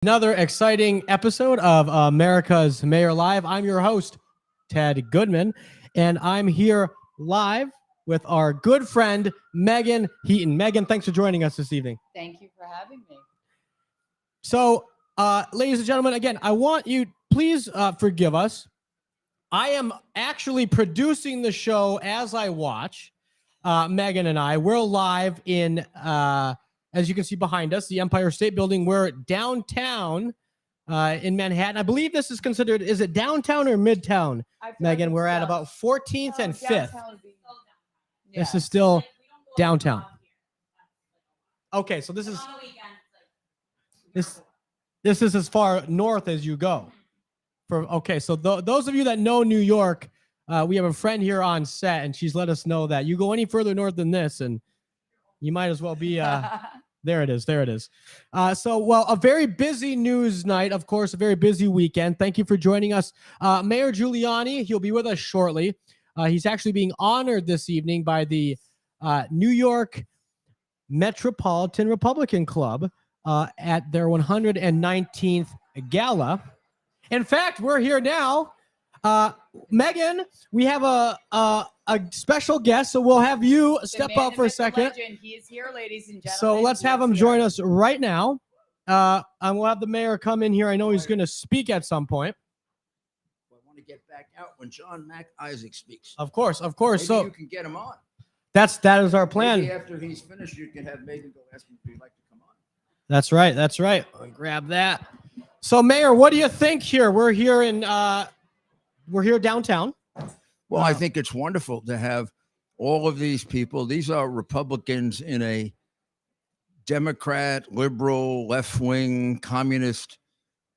Another exciting episode of America's Mayor Live. I'm your host, Ted Goodman, and I'm here live with our good friend, Megan Heaton. Megan, thanks for joining us this evening. Thank you for having me. So, ladies and gentlemen, again, I want you, please forgive us. I am actually producing the show as I watch. Megan and I, we're live in... as you can see behind us, the Empire State Building. We're downtown in Manhattan. I believe this is considered, is it downtown or midtown, Megan? We're at about 14th and 5th. This is still downtown. Okay, so this is as far north as you go. Okay, so those of you that know New York, we have a friend here on set, and she's let us know that you go any further north than this, and you might as well be, there it is. So, a very busy news night, of course, a very busy weekend. Thank you for joining us. Mayor Giuliani, he'll be with us shortly. He's actually being honored this evening by the New York Metropolitan Republican Club at their 119th gala. In fact, we're here now. Megan, we have a special guest, so we'll have you step up for a second. He is here, ladies and gentlemen. So let's have him join us right now. And we'll have the mayor come in here. I know he's going to speak at some point. I want to get back out when John Mac Isaac speaks. Of course. Maybe So you can get him on. that is our plan. Maybe after he's finished, you can have Megan go ask him if he'd like to come on. That's right. I'll grab that. So, Mayor, what do you think here? We're here downtown. Well, I think it's wonderful to have all of these people. These are Republicans in a Democrat, liberal, left-wing, communist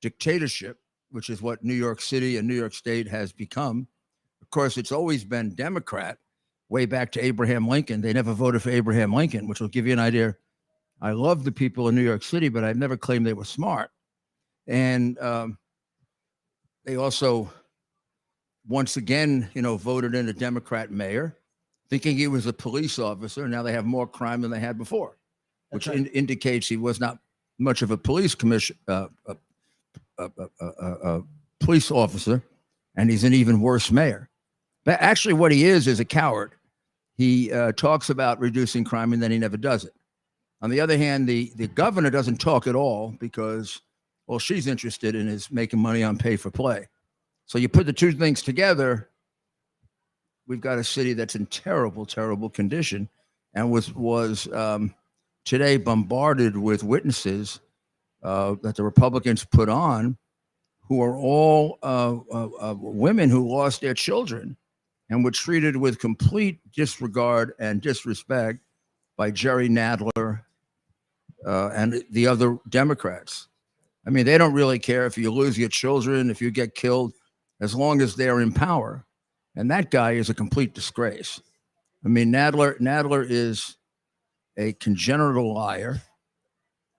dictatorship, which is what New York City and New York State has become. Of course, it's always been Democrat way back to Abraham Lincoln. They never voted for Abraham Lincoln, which will give you an idea. I love the people in New York City, but I've never claimed they were smart. And they also, once again, voted in a Democrat mayor, thinking he was a police officer. Now they have more crime than they had before, which indicates he was not much of a police police officer, and he's an even worse mayor. But actually, what he is a coward. He talks about reducing crime, and then he never does it. On the other hand, the governor doesn't talk at all because all she's interested in is making money on pay for play. So you put the two things together, we've got a city that's in terrible, terrible condition, and was today bombarded with witnesses that the Republicans put on, who are all women who lost their children and were treated with complete disregard and disrespect by Jerry Nadler and the other Democrats. I mean, they don't really care if you lose your children, if you get killed, as long as they're in power. And that guy is a complete disgrace. I mean, Nadler is a congenital liar,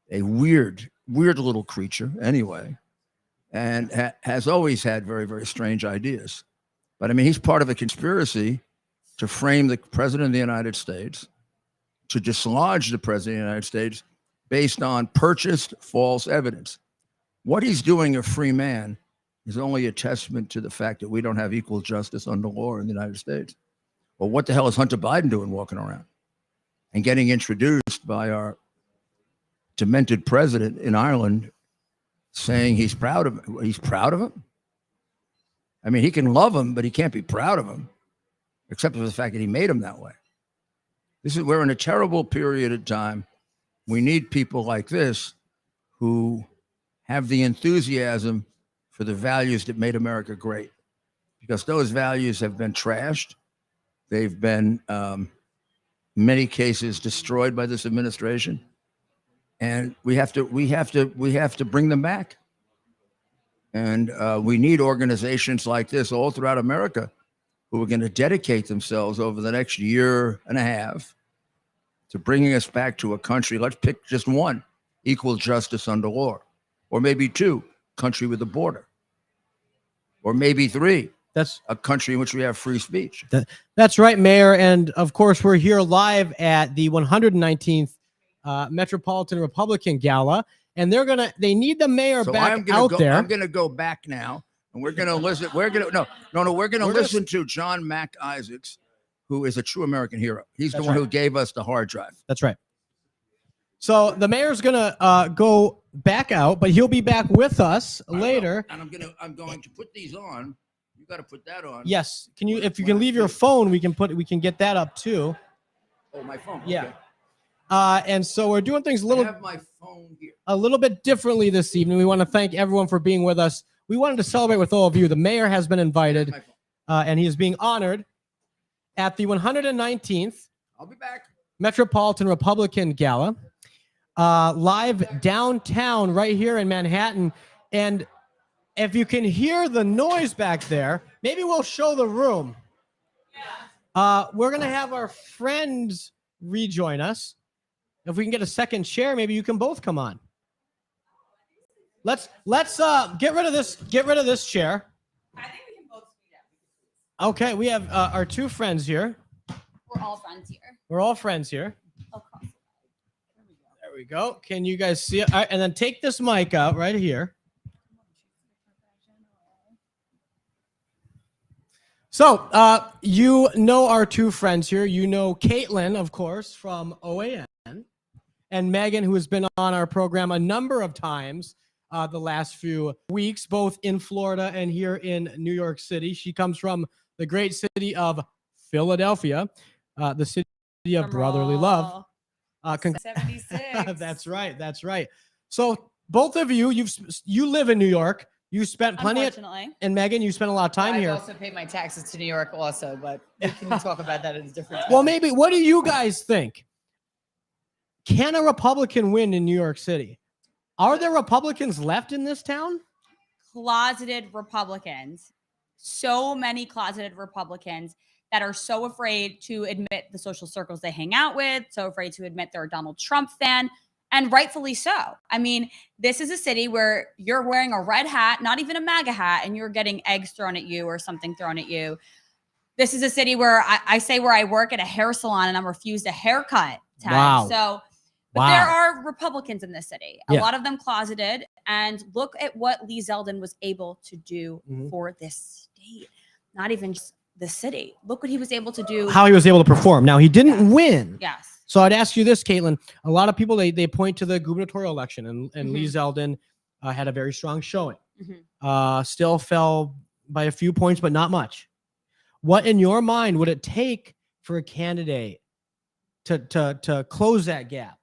a weird little creature anyway, and has always had very, very strange ideas. But I mean, he's part of a conspiracy to frame the president of the United States, to dislodge the president of the United States based on purchased false evidence. What he's doing, a free man, is only a testament to the fact that we don't have equal justice under law in the United States. Well, what the hell is Hunter Biden doing walking around and getting introduced by our demented president in Ireland, saying he's proud of him? He's proud of him? I mean, he can love him, but he can't be proud of him, except for the fact that he made him that way. We're in a terrible period of time. We need people like this who have the enthusiasm for the values that made America great, because those values have been trashed. They've been, in many cases, destroyed by this administration, and we have to bring them back. And we need organizations like this all throughout America who are going to dedicate themselves over the next year and a half to bringing us back to a country. Let's pick just one: equal justice under law, or maybe two: country with a border, or maybe three: that's a country in which we have free speech. That's right, Mayor. And of course, we're here live at the 119th Metropolitan Republican Gala. and they need the mayor So back I'm gonna out go, there. I'm going to go back now, and we're going to listen. We're going to we're going to listen to John Mac Isaacs, who is a true American hero. He's the one who gave us the hard drive. That's right. So the mayor's gonna go back out, but he'll be back with us later. And I'm going to put these on. You got to put that on. Yes. Can you, if you can leave your phone, we can get that up too. Oh, my phone. Yeah. Okay. And so we're doing things I have my phone here. a little bit differently this evening. We want to thank everyone for being with us. We wanted to celebrate with all of you. The mayor has been invited, and he is being honored at the 119th I'll be back. Metropolitan Republican Gala, live downtown right here in Manhattan. And if you can hear the noise back there, maybe we'll show the room. We're going to have our friends rejoin us. If we can get a second chair, maybe you can both come on. Let's get rid of this. Get rid of this chair. I think we can both speak out. Okay, we have our two friends here. We're all friends here. We're all friends here. Across. There we go. Can you guys see it? All right, and then take this mic out right here. So, you know our two friends here. You know Caitlin, of course, from OAN, and Megan, who has been on our program a number of times the last few weeks, both in Florida and here in New York City. She comes from the great city of Philadelphia, the city of brotherly love. 76. That's right. That's right. So both of you, you live in New York. You spent plenty of, and Megan, you spent a lot of time here. I also paid my taxes to New York also, but we can talk about that at a different time. Well, maybe, what do you guys think? Can a Republican win in New York City? Are there Republicans left in this town? Closeted Republicans. So many closeted Republicans that are so afraid to admit the social circles they hang out with, so afraid to admit they're a Donald Trump fan. And rightfully so. I mean, this is a city where you're wearing a red hat, not even a MAGA hat, and you're getting eggs thrown at you or something thrown at you. This is a city where I say where I work at a hair salon and I'm refused a haircut tag. Wow. So, but there are Republicans in this city, a lot of them closeted. And look at what Lee Zeldin was able to do for this state, not even just the city. Look what he was able to do. How he was able to perform. Now, he didn't win. Yes. So I'd ask you this, Caitlin. A lot of people, they point to the gubernatorial election, and Lee Zeldin had a very strong showing. Still fell by a few points, but not much. What in your mind would it take for a candidate to close that gap?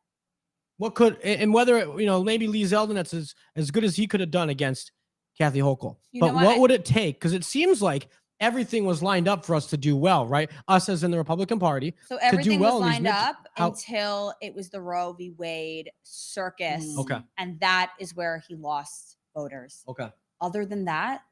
What could, and whether, maybe Lee Zeldin, that's as good as he could have done against Kathy Hochul. But what would it take? Because it seems like everything was lined up for us to do well, right? Us as in the Republican Party. So everything to do well was lined up until it was the Roe v. Wade circus. Okay. And that is where he lost voters. Okay. Other than that,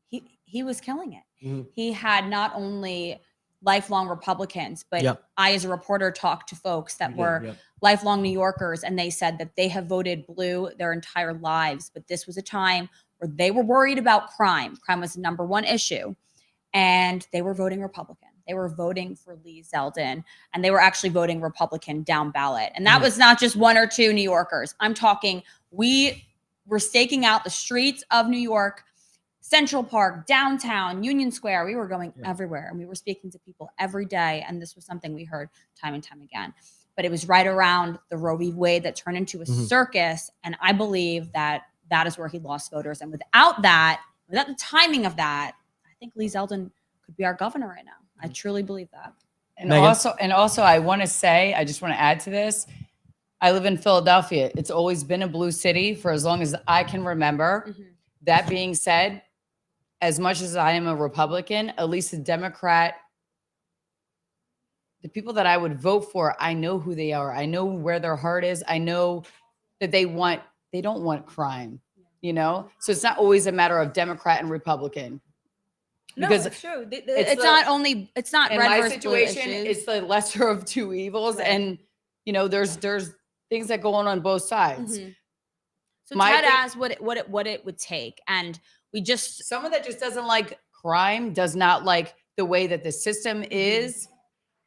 he was killing it. He had not only lifelong Republicans, but I, as a reporter, talked to folks that were lifelong New Yorkers, and they said that they have voted blue their entire lives. But this was a time where they were worried about crime. Crime was the number one issue. And they were voting Republican. They were voting for Lee Zeldin, and they were actually voting Republican down ballot. And that was not just one or two New Yorkers. I'm talking, we were staking out the streets of New York, Central Park, downtown, Union Square. We were going everywhere, and we were speaking to people every day. And this was something we heard time and time again. But it was right around the Roe v. Wade that turned into a circus. And I believe that is where he lost voters. And without the timing of that, I think Lee Zeldin could be our governor right now. I truly believe that. And also, I want to say, I just want to add to this. I live in Philadelphia. It's always been a blue city for as long as I can remember. That being said, as much as I am a Republican, at least a Democrat, the people that I would vote for, I know who they are. I know where their heart is. I know that they don't want crime, So it's not always a matter of Democrat and Republican. Because it's true. It's not in red my versus situation, blue issues. it's the lesser of two evils. Right. And, there's things that go on both sides. So Ted asked what it would take. And someone that just doesn't like crime, does not like the way that the system is.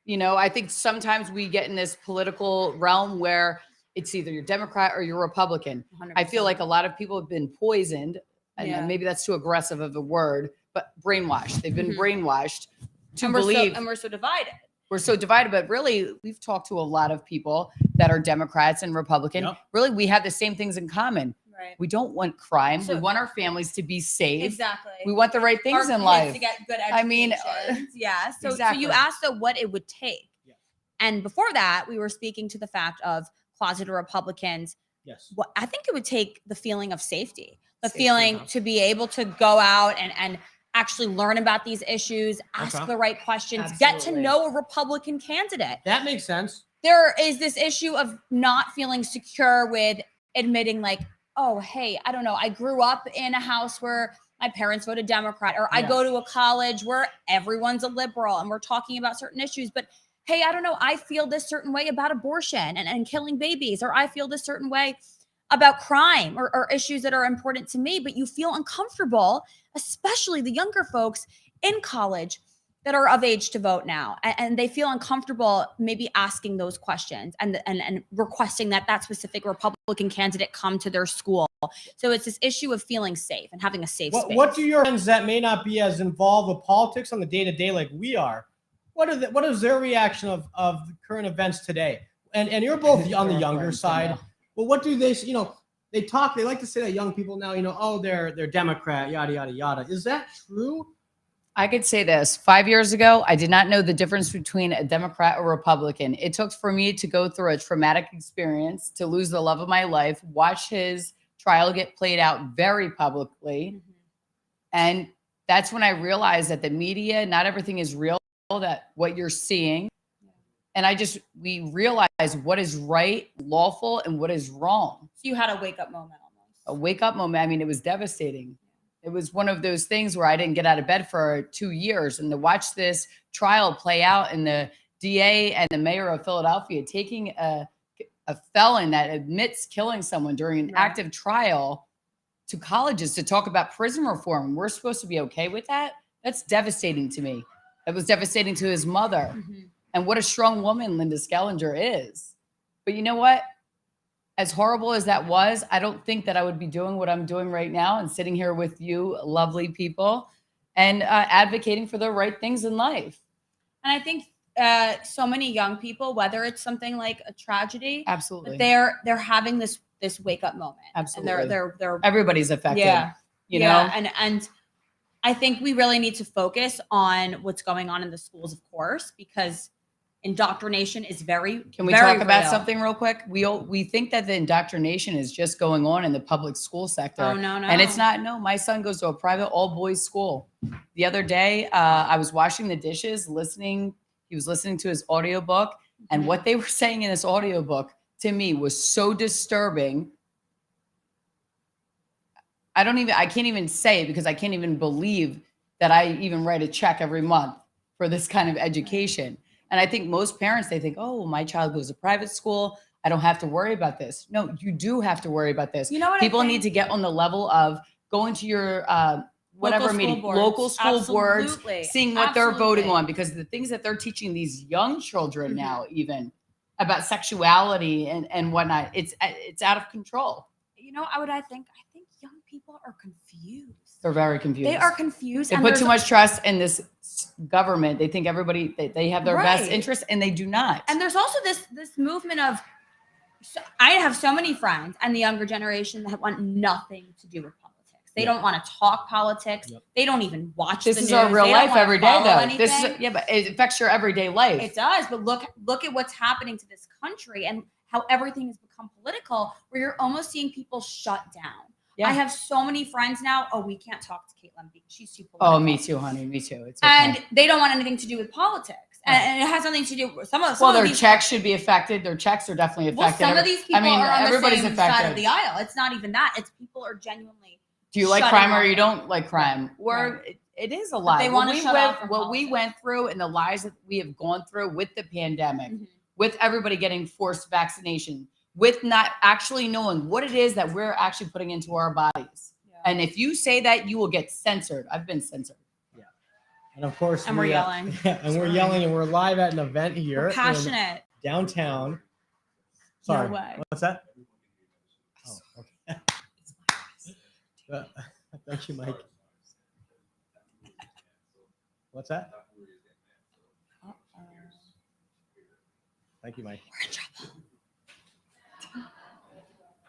I think sometimes we get in this political realm where it's either you're Democrat or you're Republican. 100%. I feel like a lot of people have been poisoned, and maybe that's too aggressive of a word, but brainwashed. They've been brainwashed to and believe. we're so divided. We're so divided, but really, we've talked to a lot of people that are Democrats and Republican. Yep. Really, we have the same things in common. Right. We don't want crime. So- we want our families to be safe. Exactly. We want the right things Our in kids life. to get good I mean, educations. Yeah. So exactly. you asked though what it would take. Yeah. And before that, we were speaking to the fact of closeted Republicans. Yes. What I think it would take the feeling of safety, the Safety, feeling huh? to be able to go out and actually learn about these issues, ask Okay. the right questions, get to Absolutely. know a Republican candidate. That makes sense. There is this issue of not feeling secure with admitting like, oh, hey, I don't know. I grew up in a house where my parents voted Democrat, or I Yeah. go to a college where everyone's a liberal and we're talking about certain issues. But hey, I don't know. I feel this certain way about abortion and killing babies, or I feel this certain way about crime or issues that are important to me. But you feel uncomfortable, especially the younger folks in college that are of age to vote now, and they feel uncomfortable maybe asking those questions and requesting that specific Republican candidate come to their school. So it's this issue of feeling safe and having a safe space. What do your friends that may not be as involved with politics on the day-to-day like we are, what is their reaction of the current events today? And you're both on the younger side. Well, what do they, they like to say that young people now, oh, they're Democrat, yada, yada, yada. Is that true? I could say this. 5 years ago, I did not know the difference between a Democrat or Republican. It took for me to go through a traumatic experience, to lose the love of my life, watch his trial get played out very publicly. Mhm. And that's when I realized that the media, not everything is real, that what you're seeing. And we realized what is right, lawful, and what is wrong. So you had a wake up moment almost. A wake up moment. I mean, it was devastating. It was one of those things where I didn't get out of bed for 2 years, and to watch this trial play out, and the DA and the mayor of Philadelphia taking a felon that admits killing someone during an active trial to colleges to talk about prison reform. We're supposed to be okay with that? That's devastating to me. It was devastating to his mother. Mm-hmm. And what a strong woman Linda Skellinger is. But you know what? As horrible as that was, I don't think that I would be doing what I'm doing right now and sitting here with you lovely people and advocating for the right things in life. And I think so many young people, whether it's something like a tragedy, Absolutely. but they're having this wake up moment. Absolutely. And they're Everybody's affected. yeah. You know? And I think we really need to focus on what's going on in the schools, of course, because indoctrination is very Can we very talk about real. something real quick? We think that the indoctrination is just going on in the public school sector. Oh, no. And it's not. No, my son goes to a private all boys school. The other day, I was washing the dishes, he was listening to his audiobook, and what they were saying in this audiobook to me was so disturbing. I can't even say it because I can't even believe that I even write a check every month for this kind of education. And I think most parents, they think, oh, my child goes to private school, I don't have to worry about this. No, you do have to worry about this. You know what? People need to get on the level of going to your whatever meeting, local school boards, Absolutely. seeing what they're voting Absolutely. on, because the things that they're teaching these young children now, even about sexuality and whatnot, it's out of control. You know, I think young people are confused. They're very confused. They are confused. They and put there's- too much trust in this government. They think everybody, they have their best Right. interest, and they do not. And there's also this movement of, I have so many friends and the younger generation that want nothing to do with politics. They don't want to talk politics. Yep. They don't even watch This the is news. our real They don't life wanna every day, follow though. This is anything. but it affects your everyday life. It does, but look at what's happening to this country and how everything has become political, where you're almost seeing people shut down. Yeah. I have so many friends now. Oh, we can't talk to Caitlin because she's too political. Oh, me too, honey. Me too. It's okay. And they don't want anything to do with politics. And it has nothing to do with some of their these checks should be affected. Their checks are definitely Well, affected. some of these people are on the everybody's same affected. side of the aisle. It's not even that. It's people are genuinely. Do you like shutting crime or off. you don't like crime? Or Right. it is a lot. they What wanna we shut went- off from what we politics. went through and the lies that we have gone through with the pandemic, Mhm. with everybody getting forced vaccination, with not actually knowing what it is that we're actually putting into our bodies. And if you say that, you will get censored. I've been censored. And of course, And we're yelling. and we're yelling, and we're live at an event here We're in passionate. downtown. Sorry. No way. What's that? Oh, okay. Thank you, Mike. What's that? Thank you, Mike. We're in trouble.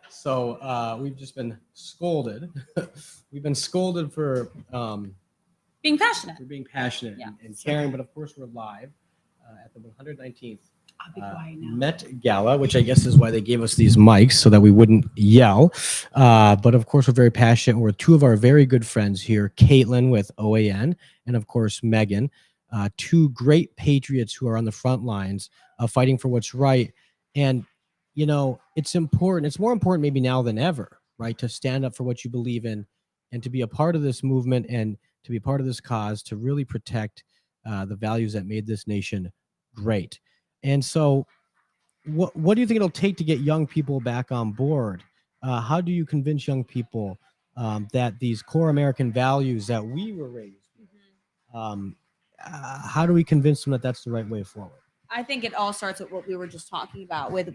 So we've just been scolded. We've been scolded for Being passionate. being passionate Yeah. and caring, but of course we're live at the 119th I'll be quiet now. Met Gala, which I guess is why they gave us these mics so that we wouldn't yell. But of course, we're very passionate. We're two of our very good friends here, Caitlin with OAN, and of course, Megan, two great patriots who are on the front lines fighting for what's right. And, you know, it's important. It's more important maybe now than ever, right, to stand up for what you believe in and to be a part of this movement and to be part of this cause to really protect the values that made this nation great. And so what do you think it'll take to get young people back on board? How do you convince young people that these core American values that we were raised with, how do we convince them that that's the right way forward? I think it all starts with what we were just talking about with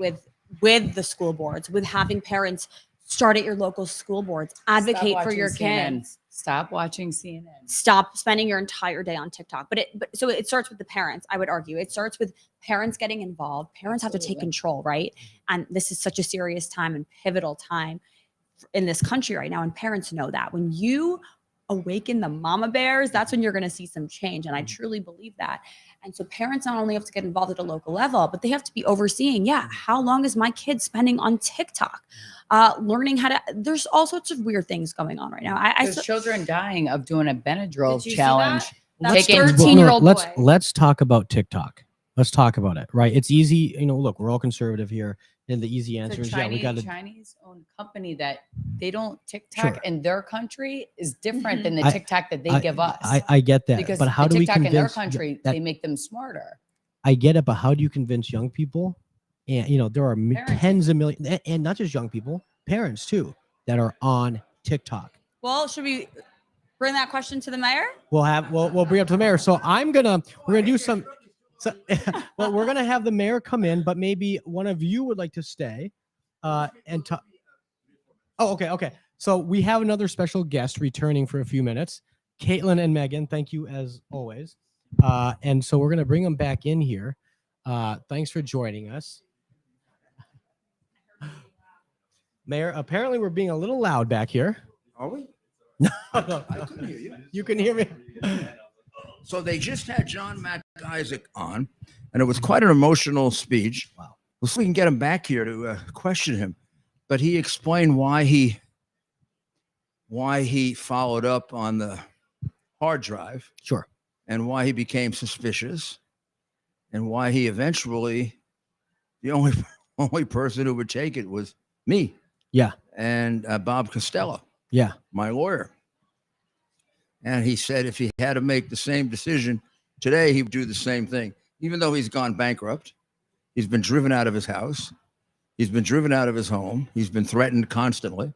the school boards, with having parents start at your local school boards, advocate for your kids. Stop watching CNN. Stop spending your entire day on TikTok. But so it starts with the parents, I would argue. It starts with parents getting involved. Parents have to take control, right? And this is such a serious time and pivotal time in this country right now. And parents know that. When you awaken the mama bears, that's when you're going to see some change. And I truly believe that. And so parents not only have to get involved at a local level, but they have to be overseeing, how long is my kid spending on TikTok? Learning how to, there's all sorts of weird things going on right now. There's children dying of doing a Benadryl Did you see challenge. that? That's Taking 13-year-old boy. Let's talk about TikTok. Let's talk about it, right? It's easy. You know, look, we're all conservative here. And the easy answer is, we got to. Chinese-owned company that they don't TikTok Sure. in their country is different than the I- TikTok that they give us. I get that. because but how the do we TikTok in their convince country, that, they make them smarter. I get it, but how do you convince young people? And, you know, there are Parents. tens of millions, and not just young people, parents too, that are on TikTok. Well, should we bring that question to the mayor? We'll bring up to the mayor. So we're gonna do some. So, well, we're gonna have the mayor come in, but maybe one of you would like to stay, and talk. Oh, okay. So we have another special guest returning for a few minutes, Caitlin and Megan. Thank you as always. And so we're gonna bring them back in here. Thanks for joining us. Mayor, apparently we're being a little loud back here. Are we? No, I couldn't hear you. you can hear me. So they just had John McIsaac on, and it was quite an emotional speech. Wow. Let's see if we can get him back here to question him. But he explained why he followed up on the hard drive. Sure. And why he became suspicious, and why he eventually, the only person who would take it was me. Yeah. And Bob Costello, Yeah. my lawyer. And he said if he had to make the same decision today, he would do the same thing. Even though he's gone bankrupt, he's been driven out of his house, he's been driven out of his home, he's been threatened constantly,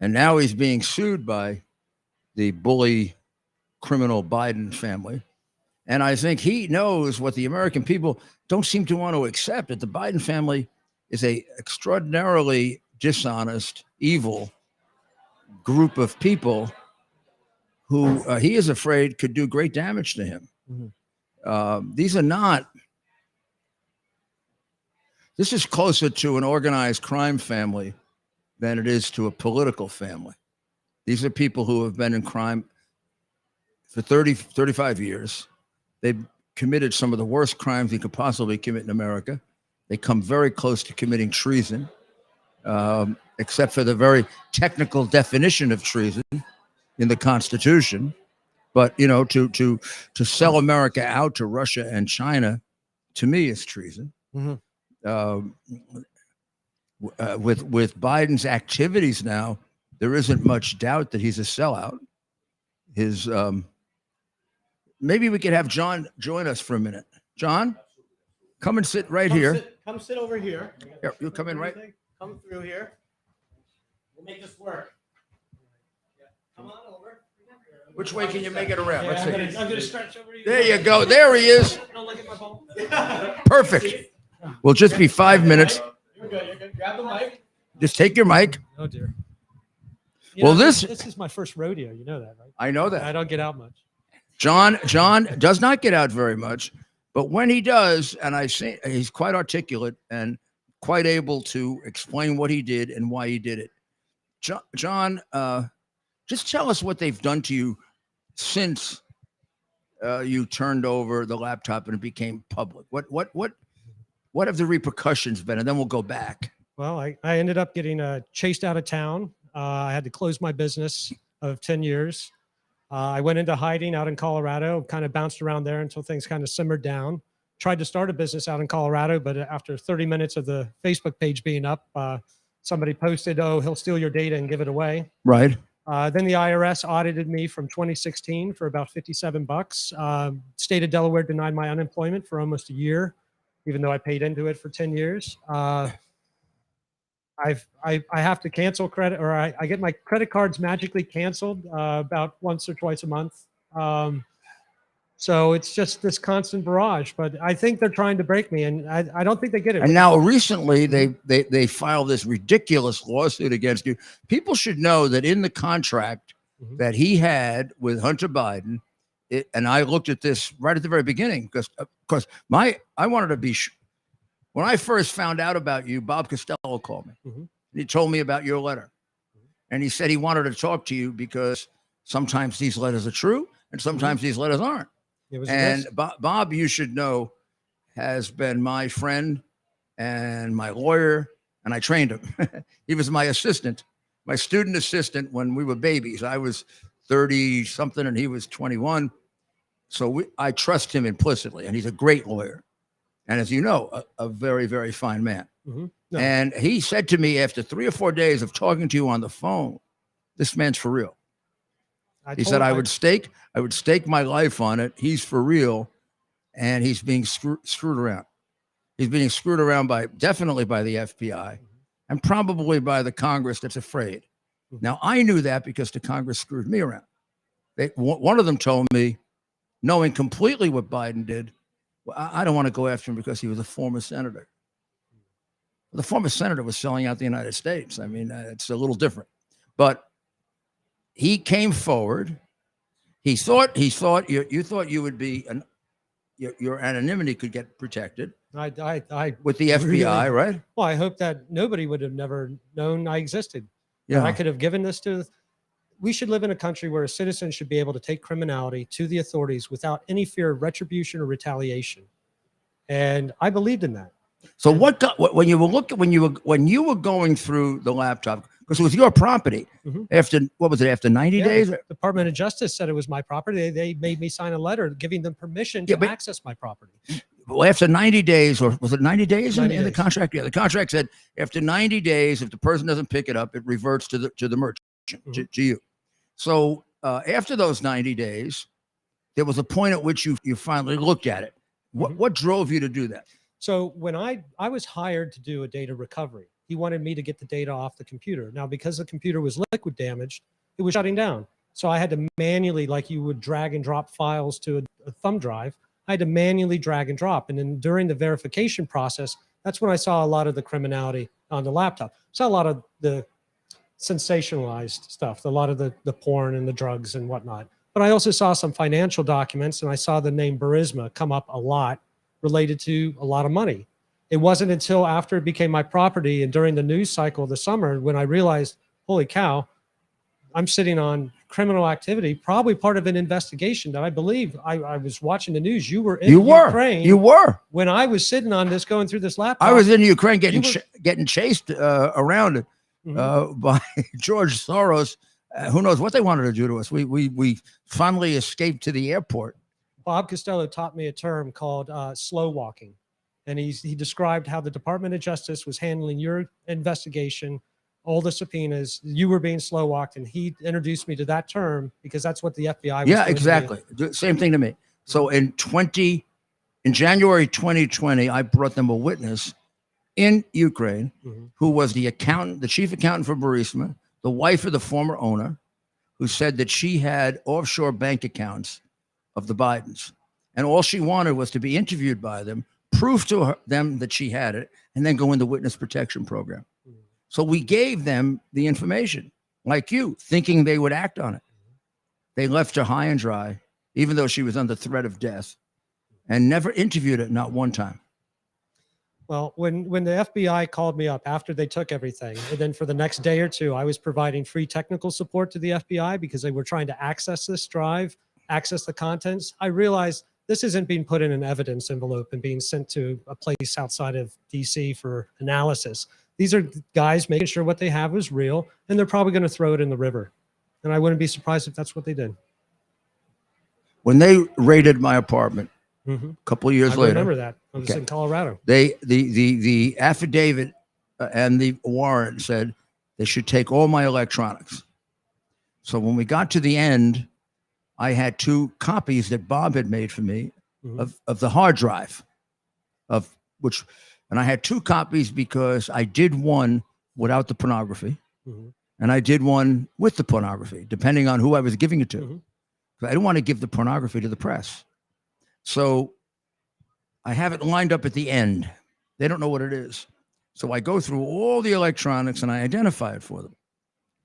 and now he's being sued by the bully criminal Biden family. And I think he knows what the American people don't seem to want to accept, that the Biden family is a extraordinarily dishonest, evil group of people who he is afraid could do great damage to him. Mm-hmm. This is closer to an organized crime family than it is to a political family. These are people who have been in crime for 35 years. They've committed some of the worst crimes you could possibly commit in America. They come very close to committing treason, except for the very technical definition of treason in the Constitution. But, you know, to sell America out to Russia and China, to me, is treason. Mm-hmm. With Biden's activities now, there isn't much doubt that he's a sellout. His maybe we could have John join us for a minute. John, come and sit right here. Come sit over here. Here, you come in right. Come through here. We'll make this work. Yeah. Come on over. Which way can you make it around? Let's see. I'm gonna stretch over you. There you go. There he is. Don't look at my bone. Perfect. We'll just be 5 minutes. You're good. You're good. Grab the mic. Just take your mic. Oh dear. Well, this is my first rodeo. You know that, right? I know that. I don't get out much. John does not get out very much, but when he does, and I see he's quite articulate and quite able to explain what he did and why he did it. John, just tell us what they've done to you since you turned over the laptop and it became public. What have the repercussions been? And then we'll go back. Well, I ended up getting chased out of town. I had to close my business of 10 years. I went into hiding out in Colorado, kind of bounced around there until things kind of simmered down. Tried to start a business out in Colorado, but after 30 minutes of the Facebook page being up, somebody posted, "Oh, he'll steal your data and give it away." Right. Then the IRS audited me from 2016 for about $57. State of Delaware denied my unemployment for almost a year, even though I paid into it for 10 years. I have to cancel credit, or I get my credit cards magically canceled about once or twice a month. So it's just this constant barrage, but I think they're trying to break me, and I don't think they get it. And now recently they filed this ridiculous lawsuit against you. People should know that in the contract that he had with Hunter Biden, and I looked at this right at the very beginning because I wanted to be when I first found out about you, Bob Costello called me. And he told me about your letter. And he said he wanted to talk to you because sometimes these letters are true and sometimes these letters aren't. And Bob, you should know, has been my friend and my lawyer, and I trained him. He was my assistant, my student assistant when we were babies. I was 30 something and he was 21. So I trust him implicitly, and he's a great lawyer. And as you know, a very, very fine man. No. And he said to me after 3 or 4 days of talking to you on the phone, this man's for real. He said, I would stake my life on it. He's for real. And he's being screwed around. He's being screwed around definitely by the FBI and probably by the Congress that's afraid. Now, I knew that because the Congress screwed me around. One of them told me, knowing completely what Biden did, I don't want to go after him because he was a former senator. The former senator was selling out the United States. I mean, it's a little different. But he came forward. You thought you would be your anonymity could get protected. I with the FBI, right? Well, I hope that nobody would have never known I existed. Yeah. I could have given this to. We should live in a country where a citizen should be able to take criminality to the authorities without any fear of retribution or retaliation. And I believed in that. So when you were going through the laptop, because it was your property, after 90 days? The Department of Justice said it was my property. They made me sign a letter giving them permission to access my property. Well, after 90 days, or was it 90 days 90 in the days. contract? Yeah, the contract said after 90 days, if the person doesn't pick it up, it reverts to the merchant, to you. So after those 90 days, there was a point at which you finally looked at it. What drove you to do that? So when I was hired to do a data recovery, he wanted me to get the data off the computer. Now, because the computer was liquid damaged, it was shutting down. So I had to manually, like you would drag and drop files to a thumb drive, I had to manually drag and drop. And then during the verification process, that's when I saw a lot of the criminality on the laptop. Saw a lot of the sensationalized stuff, a lot of the porn and the drugs and whatnot. But I also saw some financial documents, and I saw the name Burisma come up a lot related to a lot of money. It wasn't until after it became my property and during the news cycle of the summer when I realized, holy cow, I'm sitting on criminal activity, probably part of an investigation that I believe I was watching the news. You were in Ukraine. You were. When I was sitting on this, going through this laptop. I was in Ukraine getting chased around by George Soros. Who knows what they wanted to do to us? We finally escaped to the airport. Bob Costello taught me a term called slow walking. And he described how the Department of Justice was handling your investigation, all the subpoenas, you were being slow walked. And he introduced me to that term because that's what the FBI was doing. Yeah, exactly. Same thing to me. So in January 2020, I brought them a witness in Ukraine who was the chief accountant for Burisma, the wife of the former owner, who said that she had offshore bank accounts of the Bidens. And all she wanted was to be interviewed by them prove to them that she had it, and then go in the witness protection program. So we gave them the information, like you, thinking they would act on it. They left her high and dry, even though she was under threat of death, and never interviewed her, not one time. Well, when the FBI called me up after they took everything, and then for the next day or two, I was providing free technical support to the FBI because they were trying to access this drive, access the contents. I realized this isn't being put in an evidence envelope and being sent to a place outside of DC for analysis. These are guys making sure what they have is real, and they're probably going to throw it in the river. And I wouldn't be surprised if that's what they did. When they raided my apartment a couple of years later, I remember that. I was in Colorado. The affidavit and the warrant said they should take all my electronics. So when we got to the end, I had 2 copies that Bob had made for me of the hard drive, and I had 2 copies because I did one without the pornography, and I did one with the pornography, depending on who I was giving it to. I didn't want to give the pornography to the press. So I have it lined up at the end. They don't know what it is. So I go through all the electronics and I identify it for them.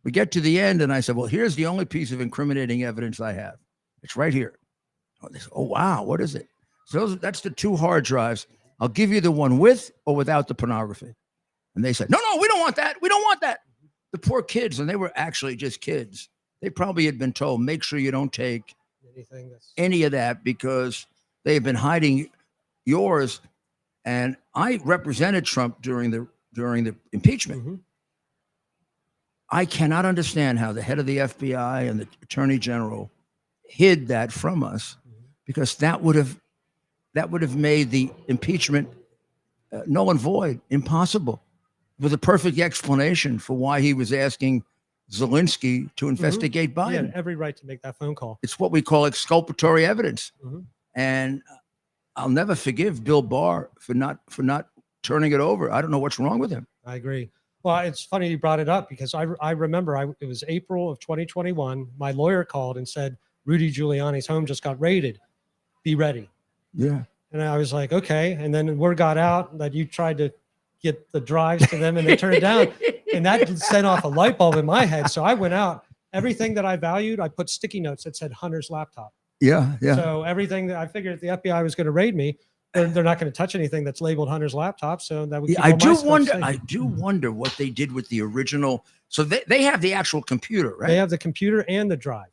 We get to the end and I said, well, here's the only piece of incriminating evidence I have. It's right here. Oh, they said, oh, wow, what is it? So that's the 2 hard drives. I'll give you the one with or without the pornography. And they said, no, we don't want that. We don't want that. The poor kids, and they were actually just kids. They probably had been told, make sure you don't take any of that because they have been hiding yours. And I represented Trump during the impeachment. I cannot understand how the head of the FBI and the attorney general hid that from us, because that would have made the impeachment null and void, impossible. It was a perfect explanation for why he was asking Zelensky to investigate Biden. He had every right to make that phone call. It's what we call exculpatory evidence. And I'll never forgive Bill Barr for not turning it over. I don't know what's wrong with him. I agree. Well, it's funny you brought it up because I remember it was April of 2021. My lawyer called and said, Rudy Giuliani's home just got raided. Be ready. Yeah. And I was like, okay. And then word got out that you tried to get the drives to them and they turned it down. And that set off a light bulb in my head. So I went out, everything that I valued, I put sticky notes that said Hunter's laptop. Yeah. So everything that I figured the FBI was going to raid me, they're not going to touch anything that's labeled Hunter's laptop. So that would keep I do wonder what they did with the original. So they have the actual computer, right? They have the computer and the drive.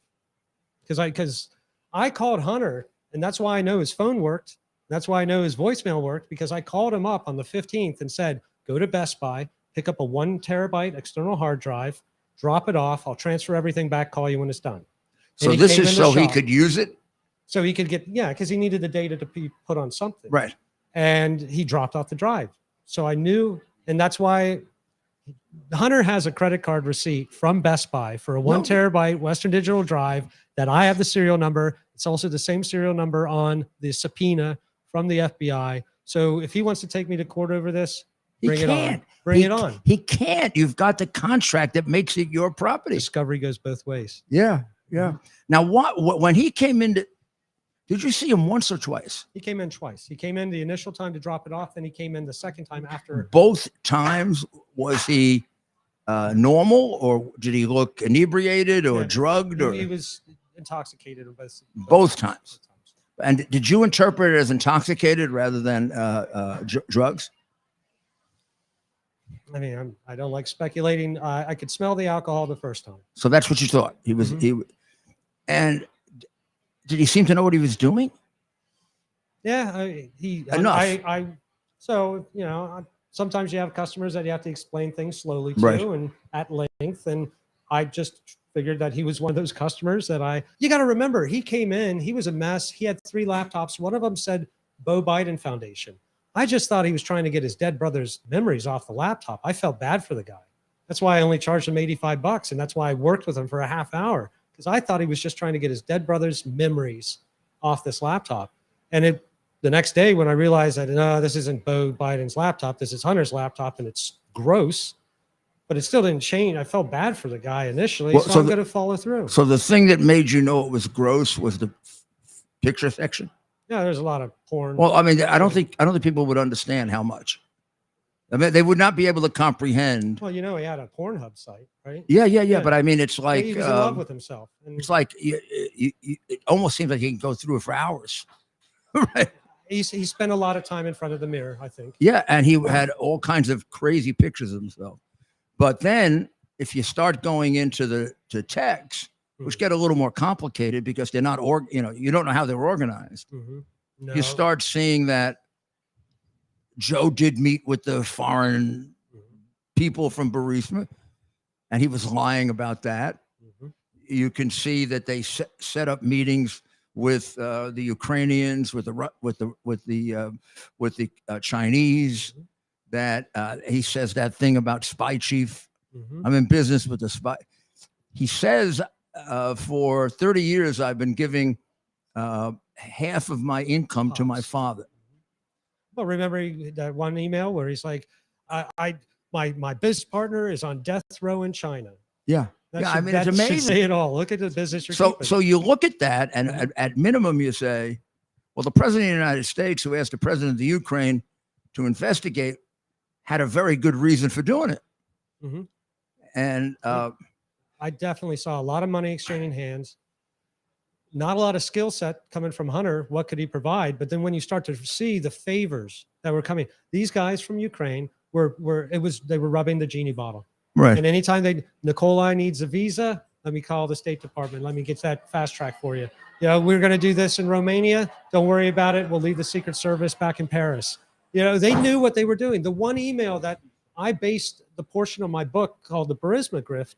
Because I called Hunter, and that's why I know his phone worked. That's why I know his voicemail worked, because I called him up on the 15th and said, go to Best Buy, pick up a 1 terabyte external hard drive, drop it off. I'll transfer everything back, call you when it's done. So this is so he could use it? So he could get, because he needed the data to be put on something. Right. And he dropped off the drive. So I knew, and that's why Hunter has a credit card receipt from Best Buy for a 1 terabyte Western Digital drive that I have the serial number. It's also the same serial number on the subpoena from the FBI. So if he wants to take me to court over this, bring it on. Bring it on. He can't. You've got the contract that makes it your property. Discovery goes both ways. Yeah. Now, when he came in, did you see him once or twice? He came in twice. He came in the initial time to drop it off. Then he came in the second time after. Both times, was he normal, or did he look inebriated or drugged? Or he was intoxicated both times. And did you interpret it as intoxicated rather than drugs? I mean, I don't like speculating. I could smell the alcohol the first time. So that's what you thought he was. And did he seem to know what he was doing? Yeah, enough. So sometimes you have customers that you have to explain things slowly to and at length. And I just figured that he was one of those customers that you got to remember, he came in, he was a mess. He had 3 laptops. One of them said Beau Biden Foundation. I just thought he was trying to get his dead brother's memories off the laptop. I felt bad for the guy. That's why I only charged him $85. And that's why I worked with him for a half hour, because I thought he was just trying to get his dead brother's memories off this laptop. And the next day when I realized that, no, this isn't Beau Biden's laptop, this is Hunter's laptop, and it's gross, but it still didn't change. I felt bad for the guy initially, so I'm going to follow through. So the thing that made you know it was gross was the picture section? Yeah, there's a lot of porn. Well, I mean, I don't think people would understand how much. I mean, they would not be able to comprehend. Well, you know, he had a Pornhub site, right? Yeah. Yeah. But I mean, it's like He was in love with himself. And it's like it almost seems like he can go through it for hours. Right. he spent a lot of time in front of the mirror, I think. Yeah, and he had all kinds of crazy pictures of himself. But then, if you start going into the texts, which get a little more complicated because they're not you don't know how they're organized. No. You start seeing that Joe did meet with the foreign people from Burisma, and he was lying about that. You can see that they set up meetings with the Ukrainians, with the Chinese. That he says that thing about spy chief. I'm in business with the spy. He says, for 30 years, I've been giving half of my income to my father. Well, remember that one email where he's like, my business partner is on death row in China. Yeah. I mean, it's amazing. Say it all. Look at the business you're keeping. So you look at that, and at minimum, you say, well, the president of the United States, who asked the president of the Ukraine to investigate, had a very good reason for doing it. And I definitely saw a lot of money exchanging hands. Not a lot of skill set coming from Hunter. What could he provide? But then when you start to see the favors that were coming, these guys from Ukraine they were rubbing the genie bottle. Right. And anytime Nikolai needs a visa, let me call the State Department. Let me get that fast track for you. We're going to do this in Romania. Don't worry about it. We'll leave the Secret Service back in Paris. They knew what they were doing. The one email that I based the portion of my book called The Burisma Grift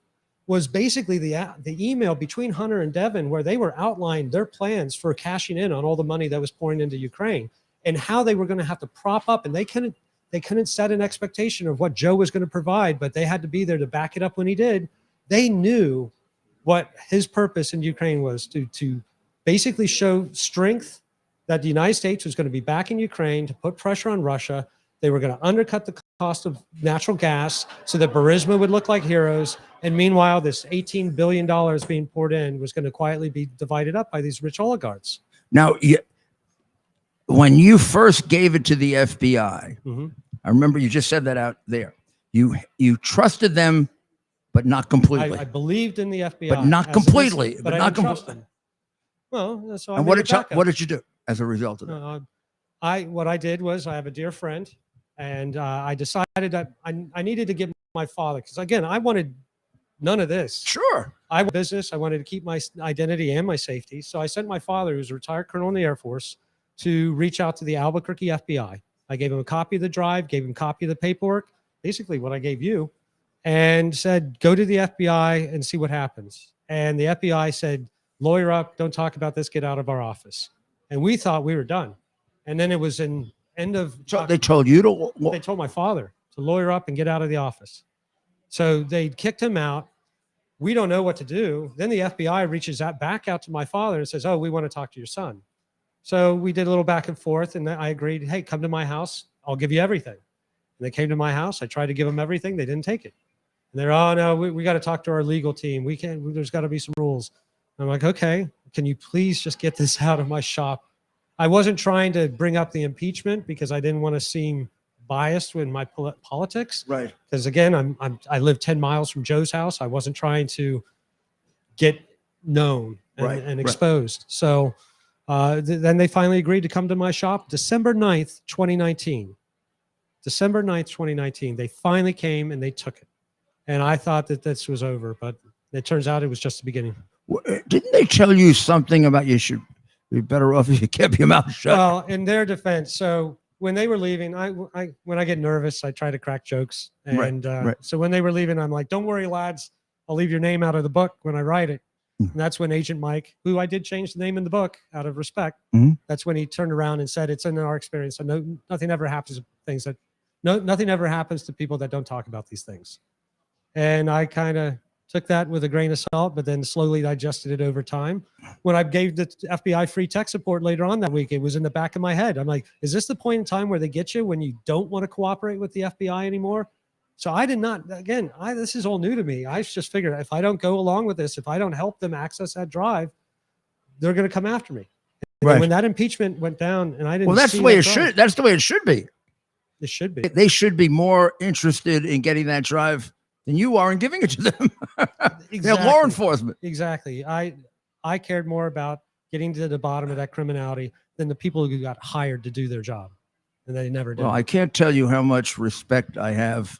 was basically the email between Hunter and Devin, where they were outlining their plans for cashing in on all the money that was pouring into Ukraine and how they were going to have to prop up. And they couldn't set an expectation of what Joe was going to provide, but they had to be there to back it up when he did. They knew what his purpose in Ukraine was, to basically show strength, that the United States was going to be back in Ukraine to put pressure on Russia. They were going to undercut the cost of natural gas so that Burisma would look like heroes. And meanwhile, this $18 billion being poured in was going to quietly be divided up by these rich oligarchs. Now, when you first gave it to the FBI, I remember you just said that out there. You trusted them, but not completely. I believed in the FBI, but not completely. But I didn't trust them. Well, so and what did you do as a result of that? What I did was, I have a dear friend, and I decided that I needed to get my father, because again, I wanted none of this. Sure. I was business. I wanted to keep my identity and my safety. So I sent my father, who's a retired colonel in the Air Force, to reach out to the Albuquerque FBI. I gave him a copy of the drive, gave him a copy of the paperwork, basically what I gave you, and said, go to the FBI and see what happens. And the FBI said, lawyer up, don't talk about this, get out of our office. And we thought we were done. And then it was in end of... So they told you to... They told my father to lawyer up and get out of the office. So they kicked him out. We don't know what to do. Then the FBI reaches back out to my father and says, oh, we want to talk to your son. So we did a little back and forth, and I agreed, hey, come to my house. I'll give you everything. And they came to my house. I tried to give them everything. They didn't take it. And they're, oh, no, we got to talk to our legal team. There's got to be some rules. I'm like, okay, can you please just get this out of my shop? I wasn't trying to bring up the impeachment because I didn't want to seem biased in my politics. Right. Because again, I live 10 miles from Joe's house. I wasn't trying to get known and exposed. So then they finally agreed to come to my shop December 9th, 2019. December 9th, 2019. They finally came and they took it. And I thought that this was over, but it turns out it was just the beginning. Didn't they tell you something about you should be better off if you kept your mouth shut? Well, in their defense, so when they were leaving, when I get nervous, I try to crack jokes. And so when they were leaving, I'm like, don't worry, lads. I'll leave your name out of the book when I write it. And that's when Agent Mike, who I did change the name in the book out of respect, that's when he turned around and said, it's in our experience. So nothing ever happens to nothing ever happens to people that don't talk about these things. And I kind of took that with a grain of salt, but then slowly digested it over time. When I gave the FBI free tech support later on that week, it was in the back of my head. I'm like, is this the point in time where they get you when you don't want to cooperate with the FBI anymore? So I did not, again, this is all new to me. I just figured if I don't go along with this, if I don't help them access that drive, they're going to come after me. And Right. when that impeachment went down, and I didn't. Well, that's see the way that it drive. should. That's the way it should be. It should be. They should be more interested in getting that drive than you are in giving it to them. They're law Exactly. enforcement. Exactly. I cared more about getting to the bottom of that criminality than the people who got hired to do their job, and they never did. Well, I can't tell you how much respect I have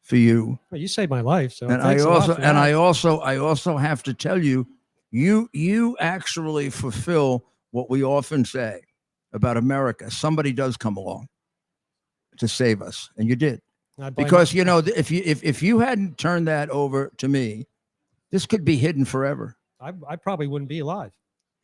for you. Well, you saved my life, so And thanks a lot for that. I also have to tell you, you actually fulfill what we often say about America. Somebody does come along to save us, and you did. Because you know, if you hadn't turned that over to me, this could be hidden forever. I probably wouldn't be alive.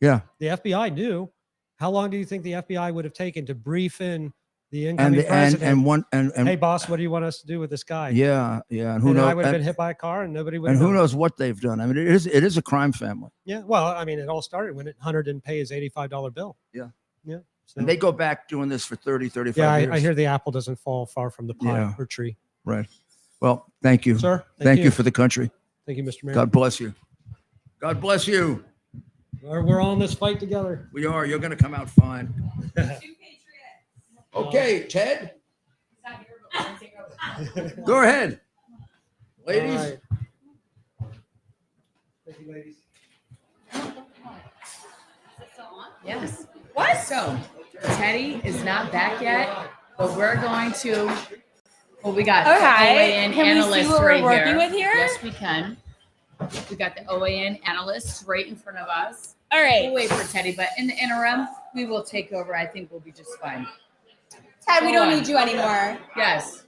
Yeah. The FBI knew. How long do you think the FBI would have taken to brief in the incoming president? Hey, boss, what do you want us to do with this guy? Yeah, yeah. And who And knows? I would have been hit by a car, and nobody would. And have who known. knows what they've done? I mean, it is a crime family. Yeah. Well, I mean, it all started when Hunter didn't pay his $85 bill. Yeah. Yeah. So, And they go back doing this for 30, 35 yeah, years. I hear the apple doesn't fall far from the pie Yeah. or tree. Right. Well, thank you. Sir, Thank you for the country. Thank you, Mr. Mayor. God bless you. God bless you. We're all in this fight together. We are. You're going to come out fine. Okay, Ted. Go ahead. Ladies. All right. Thank you, ladies. Yes. What? So, Teddy is not back yet, but we're going to. Well, we got Okay. OAN Can we see analysts what we're right working here. with here? Yes, we can. We got the OAN analysts right in front of us. All right. We'll wait for Teddy, but in the interim, we will take over. I think we'll be just fine. Ted, we Go don't on. need you anymore. Yes.